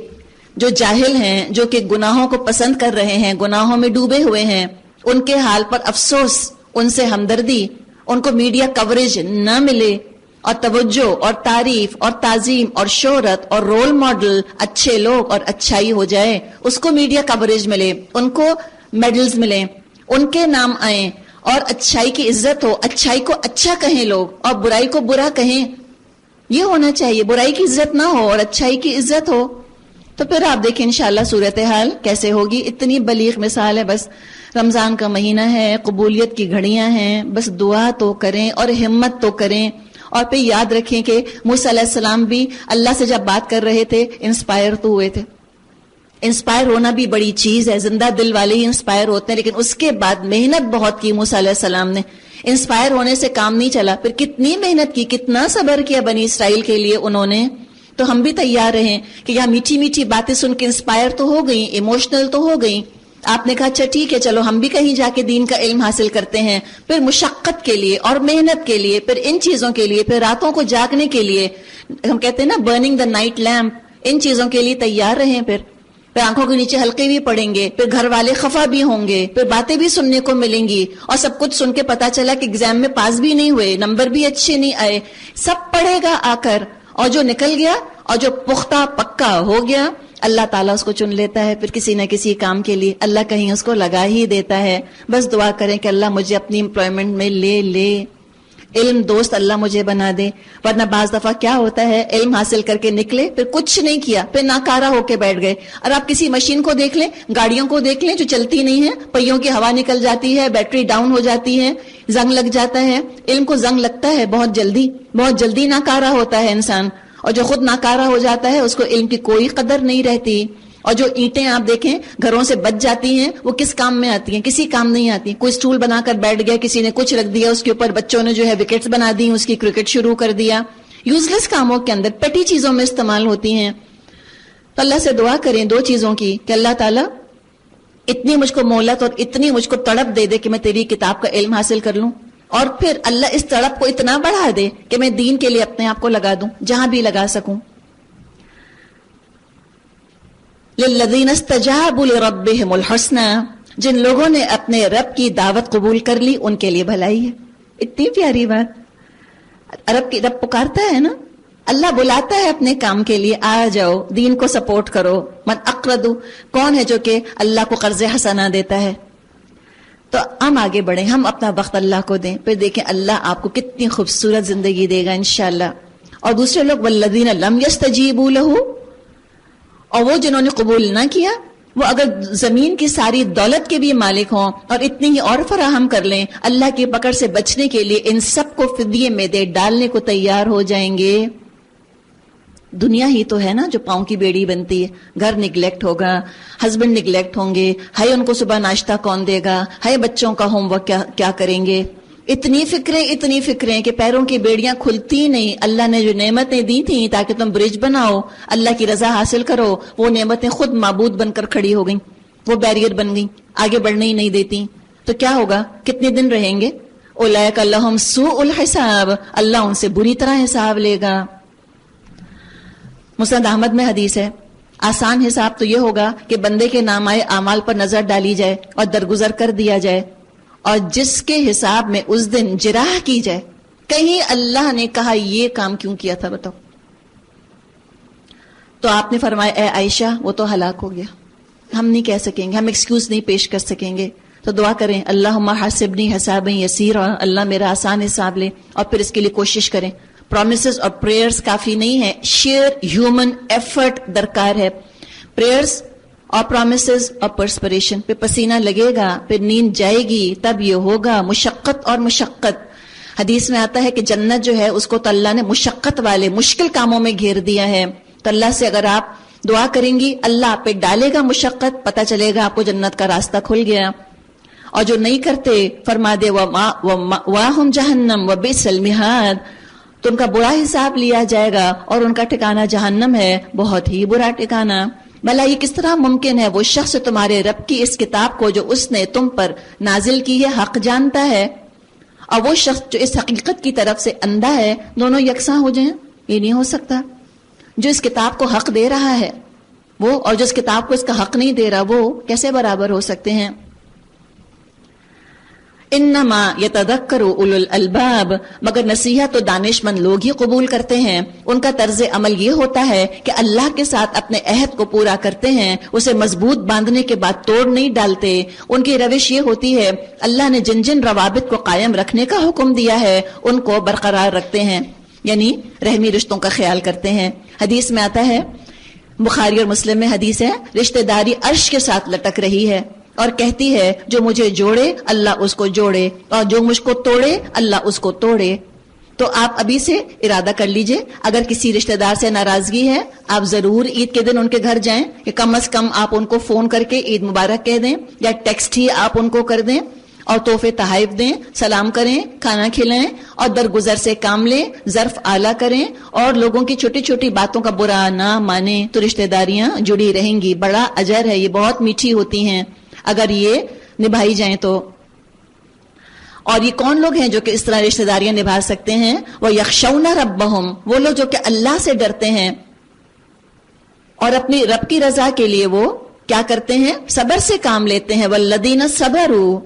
جو جاہل ہیں، جو کہ گناہوں کو پسند کر رہے ہیں، گناہوں میں ڈوبے ہوئے ہیں، ان کے حال پر افسوس، ان سے ہمدردی، ان کو میڈیا کوریج نہ ملے اور توجہ اور تعریف اور تعظیم اور شہرت اور رول ماڈل، اچھے لوگ اور اچھائی ہو جائے، اس کو میڈیا کوریج ملے، ان کو میڈلز ملیں، ان کے نام آئیں اور اچھائی کی عزت ہو، اچھائی کو اچھا کہیں لوگ اور برائی کو برا کہیں. یہ ہونا چاہیے، برائی کی عزت نہ ہو اور اچھائی کی عزت ہو. تو پھر آپ دیکھیں انشاءاللہ صورتحال کیسے ہوگی. اتنی بلیغ مثال ہے. بس رمضان کا مہینہ ہے، قبولیت کی گھڑیاں ہیں، بس دعا تو کریں اور ہمت تو کریں. اور پھر یاد رکھیں کہ موسیٰ علیہ السلام بھی اللہ سے جب بات کر رہے تھے انسپائر تو ہوئے تھے. انسپائر ہونا بھی بڑی چیز ہے، زندہ دل والے ہی انسپائر ہوتے ہیں، لیکن اس کے بعد محنت بہت کی موسیٰ علیہ السلام نے. انسپائر ہونے سے کام نہیں چلا، پھر کتنی محنت کی، کتنا صبر کیا بنی اسرائیل کے لیے انہوں نے. تو ہم بھی تیار رہیں کہ یہاں میٹھی میٹھی باتیں سن کے انسپائر تو ہو گئیں، ایموشنل تو ہو گئیں. آپ نے کہا اچھا ٹھیک ہے چلو ہم بھی کہیں جا کے دین کا علم حاصل کرتے ہیں. پھر مشقت کے لیے اور محنت کے لیے، پھر ان چیزوں کے لیے، پھر راتوں کو جاگنے کے لیے، ہم کہتے ہیں نا برننگ دا نائٹ لیمپ، ان چیزوں کے لیے تیار رہیں. پھر پھر آنکھوں کے نیچے حلقے بھی پڑیں گے، پھر گھر والے خفا بھی ہوں گے، پھر باتیں بھی سننے کو ملیں گی، اور سب کچھ سن کے پتا چلا کہ ایگزام میں پاس بھی نہیں ہوئے، نمبر بھی اچھے نہیں آئے، سب پڑھے گا آ کر، اور جو نکل گیا اور جو پختہ پکا ہو گیا اللہ تعالیٰ اس کو چن لیتا ہے پھر کسی نہ کسی کام کے لیے، اللہ کہیں اس کو لگا ہی دیتا ہے۔ بس دعا کریں کہ اللہ مجھے اپنی امپلائمنٹ میں لے لے، علم دوست اللہ مجھے بنا دے۔ ورنہ بعض دفعہ کیا ہوتا ہے، علم حاصل کر کے نکلے، پھر کچھ نہیں کیا، پھر ناکارہ ہو کے بیٹھ گئے۔ اور آپ کسی مشین کو دیکھ لیں، گاڑیوں کو دیکھ لیں جو چلتی نہیں ہے، پہیوں کی ہوا نکل جاتی ہے، بیٹری ڈاؤن ہو جاتی ہے، زنگ لگ جاتا ہے۔ علم کو زنگ لگتا ہے بہت جلدی ناکارہ ہوتا ہے انسان، اور جو خود ناکارہ ہو جاتا ہے اس کو علم کی کوئی قدر نہیں رہتی۔ اور جو اینٹیں آپ دیکھیں گھروں سے بچ جاتی ہیں، وہ کس کام میں آتی ہیں؟ کسی کام نہیں آتی۔ کوئی سٹول بنا کر بیٹھ گیا، کسی نے کچھ رکھ دیا اس کے اوپر، بچوں نے جو ہے وکٹس بنا دی، اس کی کرکٹ شروع کر دیا۔ یوزلیس کاموں کے اندر پیٹی چیزوں میں استعمال ہوتی ہیں۔ تو اللہ سے دعا کریں دو چیزوں کی کہ اللہ تعالیٰ اتنی مجھ کو مہلت اور اتنی مجھ کو تڑپ دے دے کہ میں تیری کتاب کا علم حاصل کر لوں، اور پھر اللہ اس تڑپ کو اتنا بڑھا دے کہ میں دین کے لیے اپنے آپ کو لگا دوں، جہاں بھی لگا سکوں۔ للذین استجابوا لربهم الحسنى، جن لوگوں نے اپنے رب کی دعوت قبول کر لی ان کے لیے بھلائی ہے۔ اتنی پیاری بات، رب پکارتا ہے نا، اللہ بلاتا ہے اپنے کام کے لیے، آ جاؤ دین کو سپورٹ کرو۔ من اقرض، کون ہے جو کہ اللہ کو قرض حسنہ دیتا ہے؟ تو ہم آگے بڑھیں، ہم اپنا وقت اللہ کو دیں، پھر دیکھیں اللہ آپ کو کتنی خوبصورت زندگی دے گا انشاءاللہ۔ اور دوسرے لوگ والذین لم یستجیبوا لہ، اور وہ جنہوں نے قبول نہ کیا، وہ اگر زمین کی ساری دولت کے بھی مالک ہوں اور اتنی ہی اور فراہم کر لیں، اللہ کی پکڑ سے بچنے کے لیے ان سب کو فدیے میں دے ڈالنے کو تیار ہو جائیں گے۔ دنیا ہی تو ہے نا جو پاؤں کی بیڑی بنتی ہے، گھر نگلیکٹ ہوگا، ہسبینڈ نگلیکٹ ہوں گے، ہائے ان کو صبح ناشتہ کون دے گا، ہائے بچوں کا ہوم ورک کیا کریں گے، اتنی فکریں کہ پیروں کی بیڑیاں کھلتی نہیں۔ اللہ نے جو نعمتیں دی تھیں تاکہ تم برج بناؤ، اللہ کی رضا حاصل کرو، وہ نعمتیں خود معبود بن کر کھڑی ہو گئیں، وہ بیریئر بن گئیں، آگے بڑھنے ہی نہیں دیتی۔ تو کیا ہوگا؟ کتنے دن رہیں گے؟ اولئک لہم سوء الحساب، اللہ ان سے بری طرح حساب لے گا۔ مسند احمد میں حدیث ہے، آسان حساب تو یہ ہوگا کہ بندے کے نامۂ اعمال پر نظر ڈالی جائے اور درگزر کر دیا جائے، اور جس کے حساب میں اس دن جراح کی جائے، کہیں اللہ نے کہا یہ کام کیوں کیا تھا بتاؤ، تو آپ نے فرمایا اے عائشہ وہ تو ہلاک ہو گیا، ہم نہیں کہہ سکیں گے، ہم ایکسکیوز نہیں پیش کر سکیں گے۔ تو دعا کریں اللہم حاسبنی حسابا یسیرا، اللہ میرا آسان حساب لے، اور پھر اس کے لیے کوشش کریں۔ پرومسز اور پریئرز کافی نہیں ہے، شیئر ہیومن ایفرٹ درکار ہے۔ پریئرز اور پرومسز اور پرسپریشن، پہ پسینہ لگے گا، پھر نیند جائے گی، تب یہ ہوگا مشقت اور مشقت۔ حدیث میں آتا ہے کہ جنت جو ہے اس کو تو اللہ نے مشقت والے مشکل کاموں میں گھیر دیا ہے۔ تو اللہ سے اگر آپ دعا کریں گی اللہ آپ پہ ڈالے گا مشقت، پتہ چلے گا آپ کو جنت کا راستہ کھل گیا۔ اور جو نہیں کرتے فرما دے وَمَأْوَاهُمْ جَهَنَّمُ وَبِئْسَ الْمِهَادُ، تو ان کا برا حساب لیا جائے گا اور ان کا ٹھکانہ جہنم ہے، بہت ہی برا ٹھکانہ۔ بھلا یہ کس طرح ممکن ہے؟ وہ شخص تمہارے رب کی اس کتاب کو جو اس نے تم پر نازل کی ہے حق جانتا ہے، اور وہ شخص جو اس حقیقت کی طرف سے اندھا ہے، دونوں یکساں ہو جائیں؟ یہ نہیں ہو سکتا۔ جو اس کتاب کو حق دے رہا ہے وہ، اور جو اس کتاب کو اس کا حق نہیں دے رہا وہ کیسے برابر ہو سکتے ہیں؟ انما یتذکر اولو الالباب، مگر نصیحت تو دانش مند لوگ ہی قبول کرتے ہیں۔ ان کا طرز عمل یہ ہوتا ہے کہ اللہ کے ساتھ اپنے عہد کو پورا کرتے ہیں، اسے مضبوط باندھنے کے بعد توڑ نہیں ڈالتے۔ ان کی روش یہ ہوتی ہے اللہ نے جن جن روابط کو قائم رکھنے کا حکم دیا ہے ان کو برقرار رکھتے ہیں، یعنی رحمی رشتوں کا خیال کرتے ہیں۔ حدیث میں آتا ہے، بخاری اور مسلم میں حدیث ہے، رشتہ داری عرش کے ساتھ لٹک رہی ہے اور کہتی ہے جو مجھے جوڑے اللہ اس کو جوڑے، اور جو مجھ کو توڑے اللہ اس کو توڑے۔ تو آپ ابھی سے ارادہ کر لیجئے، اگر کسی رشتہ دار سے ناراضگی ہے آپ ضرور عید کے دن ان کے گھر جائیں، کہ کم از کم آپ ان کو فون کر کے عید مبارک کہہ دیں، یا ٹیکسٹ ہی آپ ان کو کر دیں، اور تحفے تحائف دیں، سلام کریں، کھانا کھلائیں، اور درگزر سے کام لیں، ظرف اعلیٰ کریں، اور لوگوں کی چھوٹی چھوٹی باتوں کا برا نہ مانیں، تو رشتہ داریاں جڑی رہیں گی۔ بڑا اجر ہے، یہ بہت میٹھی ہوتی ہیں اگر یہ نبھائی جائیں تو۔ اور یہ کون لوگ ہیں جو کہ اس طرح رشتہ داریاں نبھا سکتے ہیں؟ وہ یخشون ربہم، وہ لوگ جو کہ اللہ سے ڈرتے ہیں اور اپنی رب کی رضا کے لیے وہ کیا کرتے ہیں؟ صبر سے کام لیتے ہیں. والذین صبروا،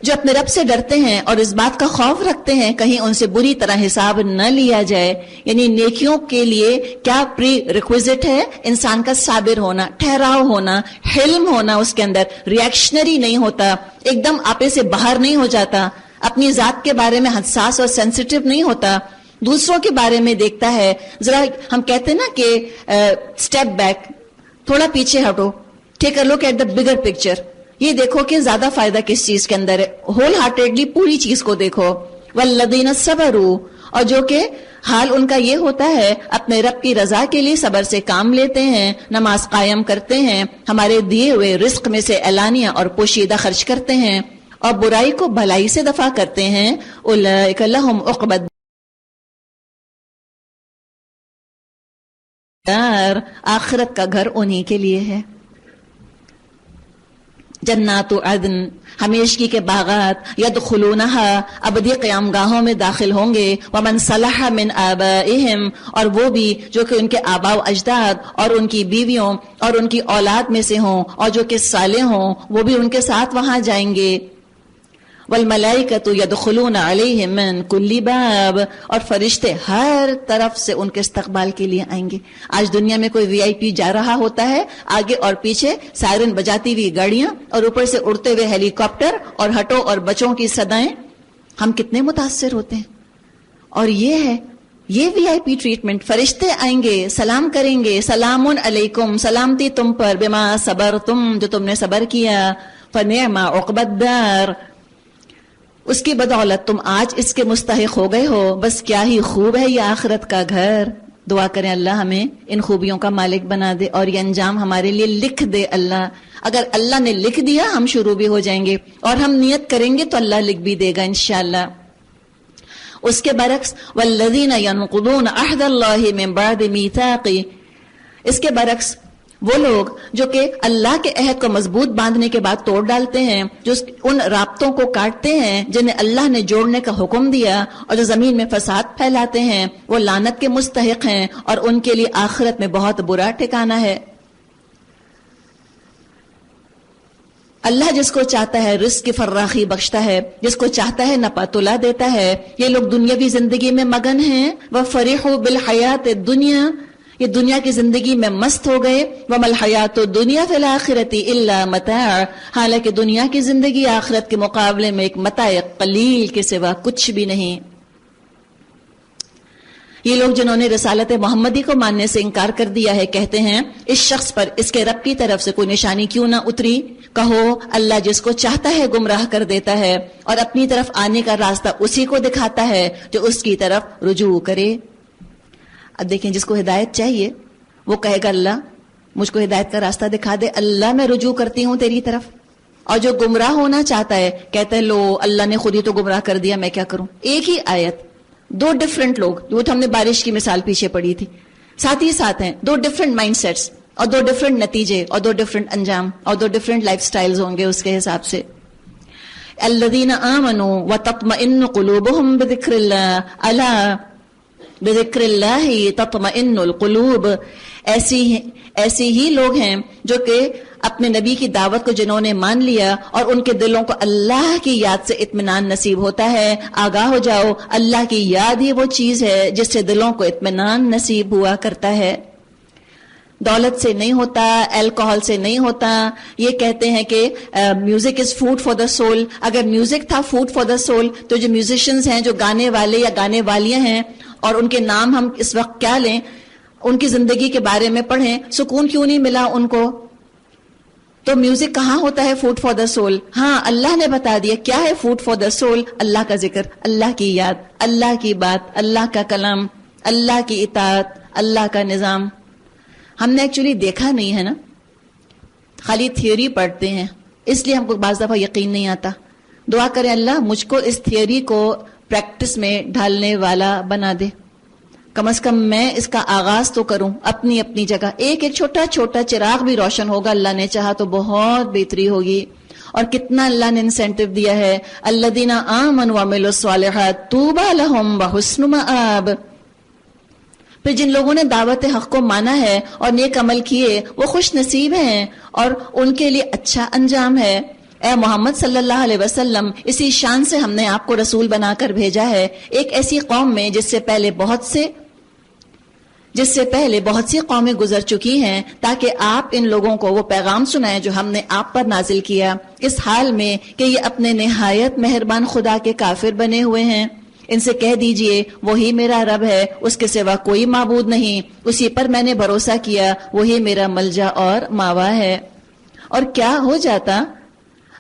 جو اپنے رب سے ڈرتے ہیں اور اس بات کا خوف رکھتے ہیں کہیں ان سے بری طرح حساب نہ لیا جائے. یعنی نیکیوں کے لیے کیا پری ریکویزٹ ہے؟ انسان کا صابر ہونا، ٹھہراؤ ہونا، حلم ہونا، اس کے اندر ریئیکشنری نہیں ہوتا، ایک دم آپے سے باہر نہیں ہو جاتا، اپنی ذات کے بارے میں حساس اور سینسیٹیو نہیں ہوتا، دوسروں کے بارے میں دیکھتا ہے. ذرا ہم کہتے ہیں نا کہ اسٹیپ بیک، تھوڑا پیچھے ہٹو، ٹیک اے look at the bigger picture. یہ دیکھو کہ زیادہ فائدہ کس چیز کے اندر ہے، ہول ہارٹیڈلی پوری چیز کو دیکھو. والذین صبروا، اور جو کہ حال ان کا یہ ہوتا ہے اپنے رب کی رضا کے لیے صبر سے کام لیتے ہیں، نماز قائم کرتے ہیں، ہمارے دیے ہوئے رزق میں سے اعلانیہ اور پوشیدہ خرچ کرتے ہیں، اور برائی کو بھلائی سے دفع کرتے ہیں. اولئک لہم عقبی الدار، آخرت کا گھر انہی کے لیے ہے. جنات عدن، ہمیشگی کے باغات، یدخلونہا، ابدی قیام گاہوں میں داخل ہوں گے. ومن صلح من آبائہم، اور وہ بھی جو کہ ان کے آباء و اجداد اور ان کی بیویوں اور ان کی اولاد میں سے ہوں اور جو کہ صالح ہوں، وہ بھی ان کے ساتھ وہاں جائیں گے. والملائکۃ یدخلون علیہم من کل باب، اور فرشتے ہر طرف سے ان کے استقبال کے لیے آئیں گے. آج دنیا میں کوئی وی آئی پی جا رہا ہوتا ہے، آگے اور پیچھے سائرن بجاتی ہوئی گاڑیاں اور اوپر سے اڑتے ہوئے ہیلی کاپٹر اور ہٹو اور بچوں کی صدائیں، ہم کتنے متاثر ہوتے ہیں. اور یہ ہے یہ وی آئی پی ٹریٹمنٹ. فرشتے آئیں گے، سلام کریں گے، سلام علیکم، سلامتی تم پر، بما صبرتم، جو تم نے صبر کیا، فنعم عقبی الدار، اس کی بدولت تم آج اس کے مستحق ہو گئے ہو، بس کیا ہی خوب ہے یہ آخرت کا گھر. دعا کریں اللہ ہمیں ان خوبیوں کا مالک بنا دے اور یہ انجام ہمارے لیے لکھ دے. اللہ اگر اللہ نے لکھ دیا ہم شروع بھی ہو جائیں گے، اور ہم نیت کریں گے تو اللہ لکھ بھی دے گا انشاءاللہ. اس کے برعکس والذین ینقضون عہد اللہ من بعد میثاقہ، اس کے برعکس وہ لوگ جو کہ اللہ کے عہد کو مضبوط باندھنے کے بعد توڑ ڈالتے ہیں، جو ان رابطوں کو کاٹتے ہیں جنہیں اللہ نے جوڑنے کا حکم دیا، اور جو زمین میں فساد پھیلاتے ہیں، وہ لعنت کے مستحق ہیں اور ان کے لیے آخرت میں بہت برا ٹھکانہ ہے. اللہ جس کو چاہتا ہے رزق کی فراخی بخشتا ہے، جس کو چاہتا ہے نپا تلا دیتا ہے. یہ لوگ دنیاوی زندگی میں مگن ہیں، وَفَرِحُوا بِالْحَيَاةِ الدُّنْيَا، یہ دنیا کی زندگی میں مست ہو گئے. وَمَا الْحَيَاةُ الدُّنْيَا فِي الْآخِرَةِ إِلَّا مَتَاعٌ، حالانکہ دنیا کی زندگی آخرت کے مقابلے میں ایک متاع قلیل کے سوا کچھ بھی نہیں. یہ لوگ جنہوں نے رسالت محمدی کو ماننے سے انکار کر دیا ہے کہتے ہیں اس شخص پر اس کے رب کی طرف سے کوئی نشانی کیوں نہ اتری. کہو اللہ جس کو چاہتا ہے گمراہ کر دیتا ہے اور اپنی طرف آنے کا راستہ اسی کو دکھاتا ہے جو اس کی طرف رجوع کرے. اب دیکھیں جس کو ہدایت چاہیے وہ کہے گا اللہ مجھ کو ہدایت کا راستہ دکھا دے، اللہ میں رجوع کرتی ہوں تیری طرف. اور جو گمراہ ہونا چاہتا ہے کہتا ہے لو اللہ نے خود ہی تو گمراہ کر دیا، میں کیا کروں. ایک ہی آیت، دو ڈیفرنٹ لوگ، جو ہم نے بارش کی مثال پیچھے پڑھی تھی، ساتھ ہی ساتھ ہیں، دو ڈیفرنٹ مائنڈ سیٹس اور دو ڈیفرنٹ نتیجے اور دو ڈیفرنٹ انجام اور دو ڈیفرنٹ لائف سٹائلز ہوں گے اس کے حساب سے. الذین آمنوا وتطمئن قلوبهم بذکر اللہ، الا بذکر اللہ تطمئن القلوب. ایسی ہی لوگ ہیں جو کہ اپنے نبی کی دعوت کو جنہوں نے مان لیا اور ان کے دلوں کو اللہ کی یاد سے اطمینان نصیب ہوتا ہے. آگاہ ہو جاؤ، اللہ کی یاد ہی وہ چیز ہے جس سے دلوں کو اطمینان نصیب ہوا کرتا ہے. دولت سے نہیں ہوتا، الکوہل سے نہیں ہوتا. یہ کہتے ہیں کہ music is food for the civil. اگر میوزک تھا فوڈ فار دا سول تو جو میوزیشنز ہیں، جو گانے والے یا گانے والیاں ہیں، اور ان کے نام ہم اس وقت کیا لیں، ان کی زندگی کے بارے میں پڑھیں، سکون کیوں نہیں ملا ان کو. تو میوزک کہاں ہوتا ہے فوڈ فار دا سول؟ ہاں اللہ نے بتا دیا کیا ہے فوڈ فار دا سول. اللہ کا ذکر، اللہ کی یاد، اللہ کی بات، اللہ کا کلام، اللہ کی اطاعت، اللہ کا نظام. ہم نے ایکچولی دیکھا نہیں ہے نا، خالی تھیوری پڑھتے ہیں، اس لیے ہم کو بعض دفعہ یقین نہیں آتا. دعا کریں اللہ مجھ کو اس تھیوری کو پریکٹس میں ڈھالنے والا بنا دے. کم از کم میں اس کا آغاز تو کروں اپنی اپنی جگہ. ایک ایک چھوٹا چھوٹا چراغ بھی روشن ہوگا اللہ نے چاہا تو بہت بہتری ہوگی. اور کتنا اللہ نے انسینٹیو دیا ہے، الذین آمنوا وعملوا الصالحات طوبی لہم وحسن مآب. پھر جن لوگوں نے دعوت حق کو مانا ہے اور نیک عمل کیے وہ خوش نصیب ہیں اور ان کے لیے اچھا انجام ہے۔ اے محمد صلی اللہ علیہ وسلم، اسی شان سے ہم نے آپ کو رسول بنا کر بھیجا ہے ایک ایسی قوم میں جس سے پہلے بہت سی قومیں گزر چکی ہیں، تاکہ آپ ان لوگوں کو وہ پیغام سنائیں جو ہم نے آپ پر نازل کیا، اس حال میں کہ یہ اپنے نہایت مہربان خدا کے کافر بنے ہوئے ہیں۔ ان سے کہہ دیجئے وہی میرا رب ہے، اس کے سوا کوئی معبود نہیں، اسی پر میں نے بھروسہ کیا، وہی میرا ملجا اور ماوا ہے۔ اور کیا ہو جاتا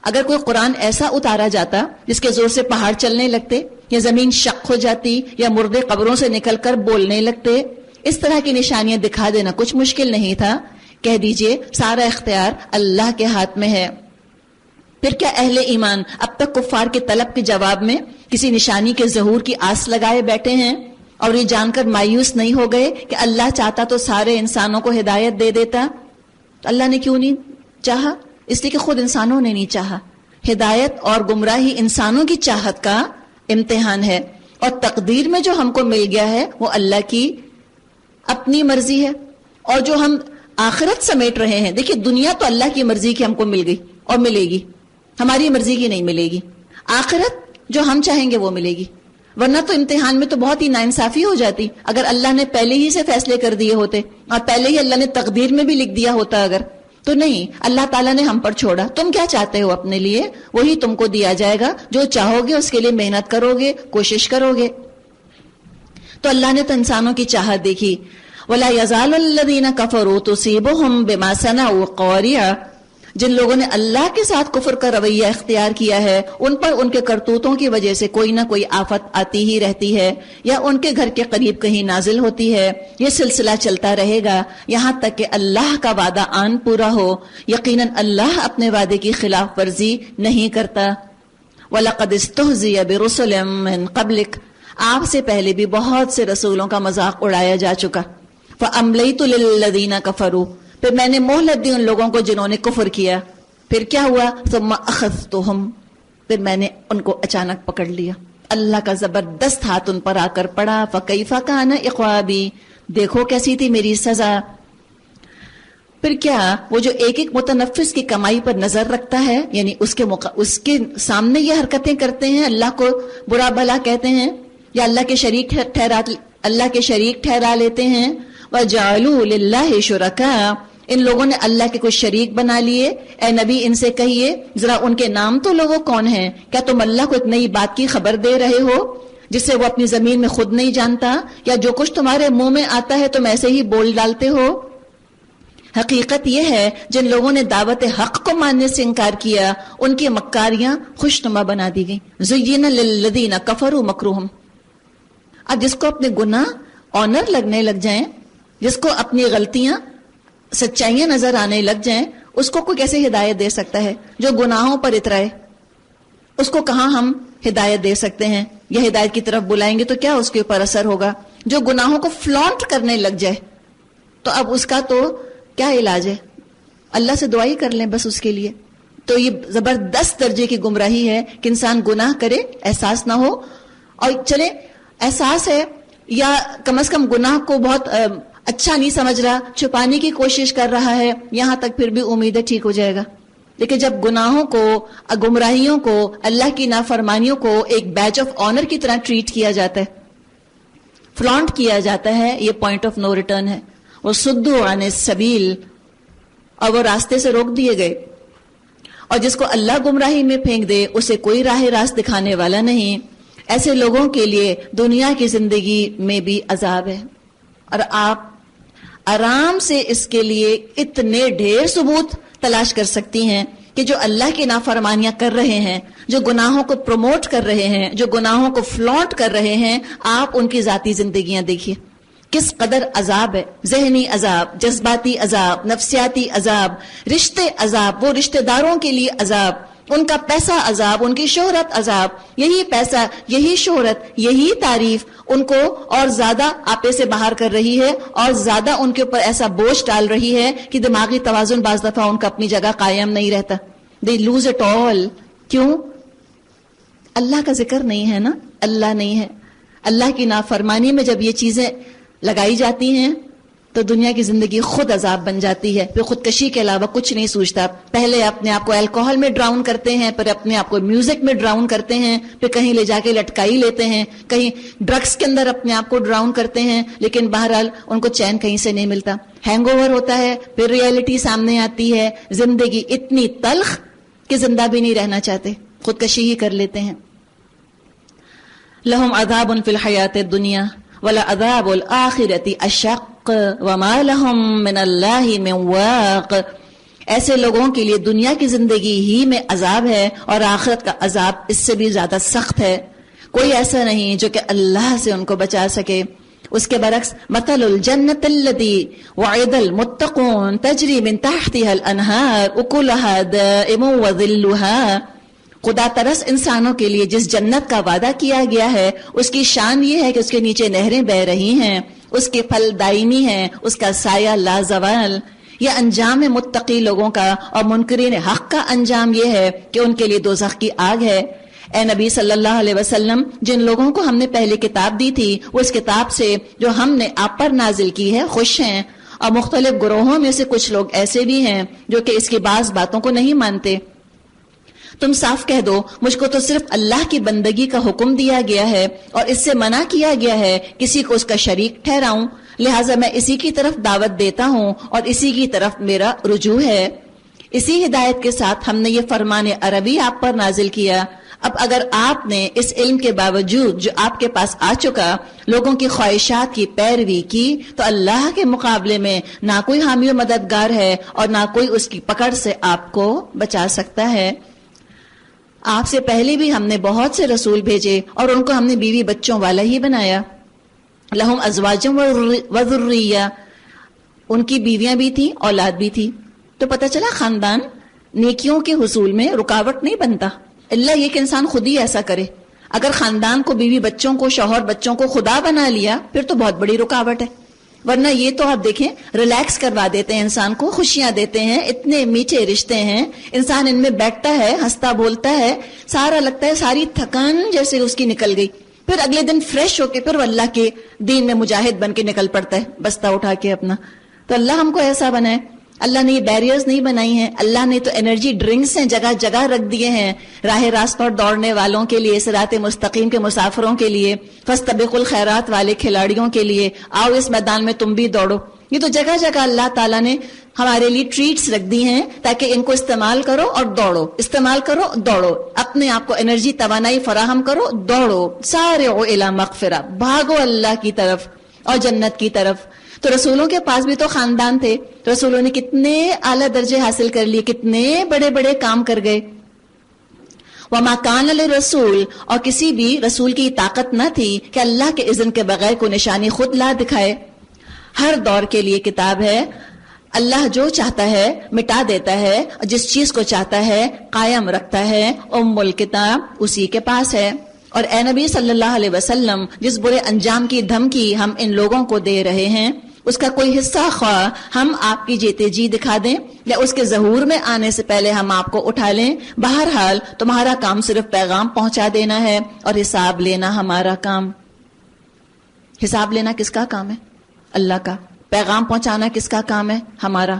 اگر کوئی قرآن ایسا اتارا جاتا جس کے زور سے پہاڑ چلنے لگتے، یا زمین شق ہو جاتی، یا مردے قبروں سے نکل کر بولنے لگتے۔ اس طرح کی نشانیاں دکھا دینا کچھ مشکل نہیں تھا۔ کہہ دیجئے سارا اختیار اللہ کے ہاتھ میں ہے۔ پھر کیا اہل ایمان اب تک کفار کے طلب کے جواب میں کسی نشانی کے ظہور کی آس لگائے بیٹھے ہیں اور یہ جان کر مایوس نہیں ہو گئے کہ اللہ چاہتا تو سارے انسانوں کو ہدایت دے دیتا؟ اللہ نے کیوں نہیں چاہا؟ اس لیے کہ خود انسانوں نے نہیں چاہا۔ ہدایت اور گمراہی انسانوں کی چاہت کا امتحان ہے، اور تقدیر میں جو ہم کو مل گیا ہے وہ اللہ کی اپنی مرضی ہے۔ اور جو ہم آخرت سمیٹ رہے ہیں، دیکھیے دنیا تو اللہ کی مرضی کی ہم کو مل گئی اور ملے گی، ہماری مرضی کی نہیں ملے گی۔ آخرت جو ہم چاہیں گے وہ ملے گی، ورنہ تو امتحان میں تو بہت ہی ناانصافی ہو جاتی اگر اللہ نے پہلے ہی سے فیصلے کر دیے ہوتے اور پہلے ہی اللہ نے تقدیر میں بھی لکھ دیا ہوتا۔ اگر تو نہیں، اللہ تعالیٰ نے ہم پر چھوڑا، تم کیا چاہتے ہو اپنے لیے وہی تم کو دیا جائے گا، جو چاہو گے اس کے لیے محنت کرو گے، کوشش کرو گے۔ تو اللہ نے تو انسانوں کی چاہت دیکھی۔ وَلَا يَزَالُ الَّذِينَ كَفَرُوا تُصِيبُهُمْ بِمَا صَنَعُوا قَارِعَةٌ، جن لوگوں نے اللہ کے ساتھ کفر کا رویہ اختیار کیا ہے ان پر ان کے کرتوتوں کی وجہ سے کوئی نہ کوئی آفت آتی ہی رہتی ہے، یا ان کے گھر کے قریب کہیں نازل ہوتی ہے۔ یہ سلسلہ چلتا رہے گا یہاں تک کہ اللہ کا وعدہ آن پورا ہو۔ یقیناً اللہ اپنے وعدے کی خلاف ورزی نہیں کرتا۔ وَلَقَدِ اسْتُهْزِئَ بِرُسُلٍ مِّن قَبْلِكَ، آپ سے پہلے بھی بہت سے رسولوں کا مذاق اڑایا جا چکا۔ فَأَمْلَيْتُ لِلَّذِينَ كَفَرُوا، پھر میں نے مہلت دی ان لوگوں کو جنہوں نے کفر کیا۔ پھر کیا ہوا؟ ثم اخذتهم، پھر میں نے ان کو اچانک پکڑ لیا۔ اللہ کا زبردست ہاتھ ان پر آ کر پڑا۔ فکیف کان عقابی، دیکھو کیسی تھی میری سزا۔ پھر کیا وہ جو ایک ایک متنفس کی کمائی پر نظر رکھتا ہے، یعنی اس کے سامنے یہ حرکتیں کرتے ہیں، اللہ کو برا بھلا کہتے ہیں یا اللہ کے شریک ٹھہرا لیتے ہیں۔ وَجَعَلُوا لِلَّهِ شُرَكَاءَ، ان لوگوں نے اللہ کے کچھ شریک بنا لیے۔ اے نبی ان سے کہیے ذرا ان کے نام تو لوگوں کون ہیں؟ کیا تم اللہ کو ایک نئی بات کی خبر دے رہے ہو جسے وہ اپنی زمین میں خود نہیں جانتا، یا جو کچھ تمہارے منہ میں آتا ہے تم ایسے ہی بول ڈالتے ہو؟ حقیقت یہ ہے جن لوگوں نے دعوت حق کو ماننے سے انکار کیا ان کی مکاریاں خوشنما بنا دی گئیں۔ زُيِّنَ لِلَّذِينَ كَفَرُوا مَكْرُهُمْ، اب جس کو اپنے گناہ آنر لگنے لگ جائیں، جس کو اپنی غلطیاں سچائیاں نظر آنے لگ جائیں، اس کو کوئی کیسے ہدایت دے سکتا ہے؟ جو گناہوں پر اترائے اس کو کہاں ہم ہدایت دے سکتے ہیں؟ یہ ہدایت کی طرف بلائیں گے تو کیا اس کے اوپر اثر ہوگا؟ جو گناہوں کو فلانٹ کرنے لگ جائے تو اب اس کا تو کیا علاج ہے؟ اللہ سے دعائی کر لیں بس اس کے لیے۔ تو یہ زبردست درجے کی گمراہی ہے کہ انسان گناہ کرے، احساس نہ ہو، اور چلے احساس ہے یا کم از کم گناہ کو بہت اچھا نہیں سمجھ رہا، چھپانے کی کوشش کر رہا ہے، یہاں تک پھر بھی امید ہے ٹھیک ہو جائے گا۔ لیکن جب گناہوں کو، گمراہیوں کو، اللہ کی نافرمانیوں کو ایک بیج آف آنر کی طرح ٹریٹ کیا جاتا ہے، فلانٹ کیا جاتا ہے، یہ پوائنٹ آف نو ریٹرن ہے۔ وہ صدوا عن السبیل، اور وہ راستے سے روک دیے گئے، اور جس کو اللہ گمراہی میں پھینک دے اسے کوئی راہ راست دکھانے والا نہیں۔ ایسے لوگوں کے لیے دنیا کی زندگی میں بھی عذاب ہے، اور آپ آرام سے اس کے لیے اتنے ڈھیر ثبوت تلاش کر سکتی ہیں کہ جو اللہ کی نافرمانیاں کر رہے ہیں، جو گناہوں کو پروموٹ کر رہے ہیں، جو گناہوں کو فلانٹ کر رہے ہیں، آپ ان کی ذاتی زندگیاں دیکھیے کس قدر عذاب ہے، ذہنی عذاب، جذباتی عذاب، نفسیاتی عذاب، رشتے عذاب، وہ رشتہ داروں کے لیے عذاب، ان کا پیسہ عذاب، ان کی شہرت عذاب، یہی پیسہ، یہی شہرت، یہی تعریف ان کو اور زیادہ آپے سے باہر کر رہی ہے، اور زیادہ ان کے اوپر ایسا بوجھ ڈال رہی ہے کہ دماغی توازن بعض دفعہ ان کا اپنی جگہ قائم نہیں رہتا۔ They lose it all. کیوں؟ اللہ کا ذکر نہیں ہے نا، اللہ نہیں ہے۔ اللہ کی نافرمانی میں جب یہ چیزیں لگائی جاتی ہیں تو دنیا کی زندگی خود عذاب بن جاتی ہے. پھر خودکشی کے علاوہ کچھ نہیں سوچتا. پہلے اپنے آپ کو الکوہل میں ڈراؤن کرتے ہیں, پھر اپنے آپ کو میوزک میں ڈراؤن کرتے ہیں, پھر کہیں لے جا کے لٹکائی لیتے ہیں, کہیں ڈرگس کے اندر اپنے آپ کو ڈراؤن کرتے ہیں, لیکن بہرحال ان کو چین کہیں سے نہیں ملتا. ہینگ اوور ہوتا ہے, پھر ریئلٹی سامنے آتی ہے, زندگی اتنی تلخ کہ زندہ بھی نہیں رہنا چاہتے, خودکشی ہی کر لیتے ہیں. لہم عذاب فی الحیات الدنیا ولعذاب الآخرۃ اشق وما لہم من اللہ من واق. ایسے لوگوں کے لیے دنیا کی زندگی ہی میں عذاب ہے اور آخرت کا عذاب اس سے بھی زیادہ سخت ہے. کوئی ایسا نہیں جو کہ اللہ سے ان کو بچا سکے. اس کے برعکس مثل الجنت الذی وعد المتقون تجری من تحتها الانہار اکلها دائم وظلها. خدا ترس انسانوں کے لیے جس جنت کا وعدہ کیا گیا ہے اس کی شان یہ ہے کہ اس کے نیچے نہریں بہ رہی ہیں, اس کے پھل دائمی ہیں, اس کا سایہ لازوال. یہ انجام ہے متقی لوگوں کا, اور منکرین حق کا انجام یہ ہے کہ ان کے لیے دوزخ کی آگ ہے. اے نبی صلی اللہ علیہ وسلم, جن لوگوں کو ہم نے پہلے کتاب دی تھی وہ اس کتاب سے جو ہم نے آپ پر نازل کی ہے خوش ہیں, اور مختلف گروہوں میں سے کچھ لوگ ایسے بھی ہیں جو کہ اس کی بعض باتوں کو نہیں مانتے. تم صاف کہہ دو, مجھ کو تو صرف اللہ کی بندگی کا حکم دیا گیا ہے اور اس سے منع کیا گیا ہے کسی کو اس کا شریک ٹھہراؤں, لہٰذا میں اسی کی طرف دعوت دیتا ہوں اور اسی کی طرف میرا رجوع ہے. اسی ہدایت کے ساتھ ہم نے یہ فرمان عربی آپ پر نازل کیا. اب اگر آپ نے اس علم کے باوجود جو آپ کے پاس آ چکا لوگوں کی خواہشات کی پیروی کی تو اللہ کے مقابلے میں نہ کوئی حامی و مددگار ہے اور نہ کوئی اس کی پکڑ سے آپ کو بچا سکتا ہے. آپ سے پہلے بھی ہم نے بہت سے رسول بھیجے اور ان کو ہم نے بیوی بچوں والا ہی بنایا. لہم ازواج و ذریہ, ان کی بیویاں بھی تھیں, اولاد بھی تھی. تو پتہ چلا خاندان نیکیوں کے حصول میں رکاوٹ نہیں بنتا, اللہ یہ کہ انسان خود ہی ایسا کرے. اگر خاندان کو, بیوی بچوں کو, شوہر بچوں کو خدا بنا لیا پھر تو بہت بڑی رکاوٹ ہے. ورنہ یہ تو آپ دیکھیں ریلیکس کروا دیتے ہیں انسان کو, خوشیاں دیتے ہیں, اتنے میٹھے رشتے ہیں, انسان ان میں بیٹھتا ہے, ہنستا بولتا ہے, سارا لگتا ہے ساری تھکان جیسے اس کی نکل گئی. پھر اگلے دن فریش ہو کے پھر وہ اللہ کے دین میں مجاہد بن کے نکل پڑتا ہے بستہ اٹھا کے اپنا. تو اللہ ہم کو ایسا بنائے. اللہ نے یہ بیریئرز نہیں بنائی ہیں, اللہ نے تو انرجی ڈرنکس ہیں جگہ جگہ رکھ دیے ہیں راہ راست پر دوڑنے والوں کے لیے, صراط مستقیم کے مسافروں کے لیے, فاستبقوا الخیرات والے کھلاڑیوں کے لیے. آؤ اس میدان میں تم بھی دوڑو. یہ تو جگہ جگہ اللہ تعالیٰ نے ہمارے لیے ٹریٹس رکھ دی ہیں تاکہ ان کو استعمال کرو اور دوڑو, استعمال کرو دوڑو, اپنے آپ کو انرجی توانائی فراہم کرو, دوڑو. سارعوا الی مغفرہ, بھاگو اللہ کی طرف اور جنت کی طرف. تو رسولوں کے پاس بھی تو خاندان تھے, رسولوں نے کتنے اعلیٰ درجے حاصل کر لیے, کتنے بڑے بڑے کام کر گئے. وما کان للرسول, اور کسی بھی رسول کی طاقت نہ تھی کہ اللہ کے اذن کے بغیر کوئی نشانی خود لا دکھائے. ہر دور کے لیے کتاب ہے, اللہ جو چاہتا ہے مٹا دیتا ہے, اور جس چیز کو چاہتا ہے قائم رکھتا ہے. ام الکتاب اسی کے پاس ہے. اور اے نبی صلی اللہ علیہ وسلم, جس برے انجام کی دھمکی ہم ان لوگوں کو دے رہے ہیں اس کا کوئی حصہ خواہ ہم آپ کی جیتے جی دکھا دیں یا اس کے ظہور میں آنے سے پہلے ہم آپ کو اٹھا لیں, بہرحال تمہارا کام صرف پیغام پہنچا دینا ہے اور حساب لینا ہمارا کام. حساب لینا کس کا کام ہے؟ اللہ کا. پیغام پہنچانا کس کا کام ہے؟ ہمارا.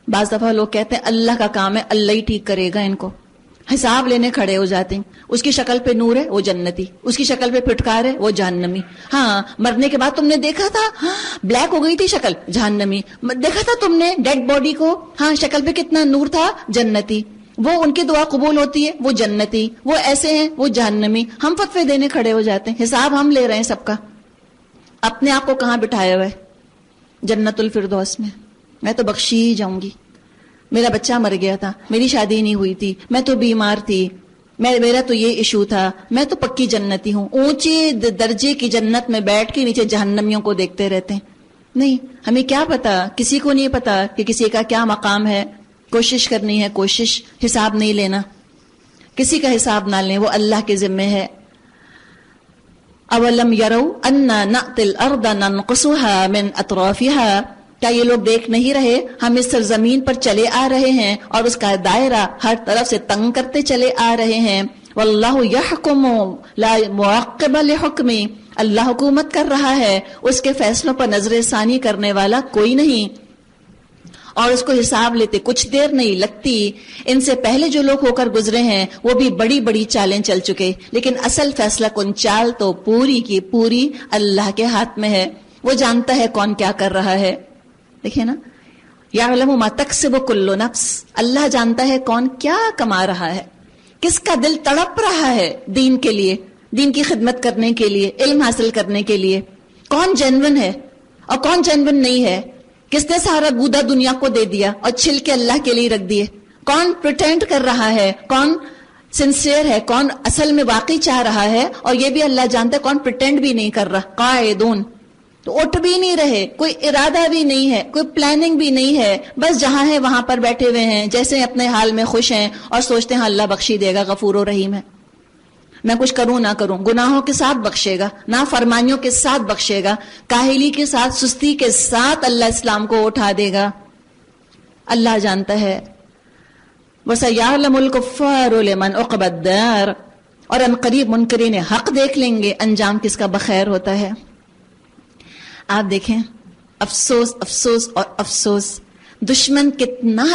بعض دفعہ لوگ کہتے ہیں اللہ کا کام ہے, اللہ ہی ٹھیک کرے گا ان کو. حساب لینے کھڑے ہو جاتے ہیں. اس کی شکل پہ نور ہے وہ جنتی, اس کی شکل پہ پھٹکار ہے وہ جہنمی. ہاں, مرنے کے بعد تم نے دیکھا تھا بلیک ہو گئی تھی شکل, جہنمی. دیکھا تھا تم نے ڈیڈ باڈی کو, ہاں شکل پہ کتنا نور تھا, جنتی. وہ ان کی دعا قبول ہوتی ہے وہ جنتی, وہ ایسے ہیں وہ جہنمی. ہم فتوے دینے کھڑے ہو جاتے ہیں, حساب ہم لے رہے ہیں سب کا. اپنے آپ کو کہاں بٹھایا ہوا ہے؟ جنت الفردوس میں. میں تو بخشی ہی جاؤں گی. میرا بچہ مر گیا تھا, میری شادی نہیں ہوئی تھی, میں تو بیمار تھی, میرا تو یہ ایشو تھا, میں تو پکی جنتی ہوں. اونچے درجے کی جنت میں بیٹھ کے نیچے جہنمیوں کو دیکھتے رہتے ہیں. نہیں, ہمیں کیا پتا, کسی کو نہیں پتا کہ کسی کا کیا مقام ہے. کوشش کرنی ہے, کوشش, حساب نہیں لینا, کسی کا حساب نہ لیں, وہ اللہ کے ذمے ہے. اولم یروا انا نأتی الارض ننقصها من اطرافها, کیا یہ لوگ دیکھ نہیں رہے ہم اس سرزمین پر چلے آ رہے ہیں اور اس کا دائرہ ہر طرف سے تنگ کرتے چلے آ رہے ہیں. واللہ یحکم لا معقب لحکمہ، اللہ حکومت کر رہا ہے، اس کے فیصلوں پر نظر ثانی کرنے والا کوئی نہیں، اور اس کو حساب لیتے کچھ دیر نہیں لگتی۔ ان سے پہلے جو لوگ ہو کر گزرے ہیں وہ بھی بڑی بڑی چالیں چل چکے، لیکن اصل فیصلہ کن چال تو پوری کی پوری اللہ کے ہاتھ میں ہے، وہ جانتا ہے کون کیا کر رہا ہے۔ دیکھیں نا، یعلم ما تکسب کل نفس، اللہ جانتا ہے کون کیا کما رہا ہے، کس کا دل تڑپ رہا ہے دین کے لیے، دین کی خدمت کرنے کے لیے، علم حاصل کرنے کے لیے، کون جینون ہے اور کون جینون نہیں ہے، کس نے سارا گودا دنیا کو دے دیا اور چھل کے اللہ کے لیے رکھ دیے، کون پریٹینڈ کر رہا ہے، کون سنسیئر ہے، کون اصل میں واقعی چاہ رہا ہے، اور یہ بھی اللہ جانتا ہے کون پریٹینڈ بھی نہیں کر رہا، قاعدون تو اٹھ بھی نہیں رہے، کوئی ارادہ بھی نہیں ہے، کوئی پلاننگ بھی نہیں ہے، بس جہاں ہے وہاں پر بیٹھے ہوئے ہیں، جیسے اپنے حال میں خوش ہیں اور سوچتے ہیں اللہ بخشی دے گا، غفور و رحیم ہے، میں کچھ کروں نہ کروں، گناہوں کے ساتھ بخشے گا، نافرمانیوں کے ساتھ بخشے گا، کاہلی کے ساتھ، سستی کے ساتھ اللہ اسلام کو اٹھا دے گا۔ اللہ جانتا ہے۔ وَسَيَعْلَمُ الْكُفَّارُ لِمَنْ عُقْبَى الدَّارِ، اور ان قریب منکرین حق دیکھ لیں گے انجام کس کا بخیر ہوتا ہے۔ آپ دیکھیں، افسوس افسوس اور افسوس، دشمن کتنا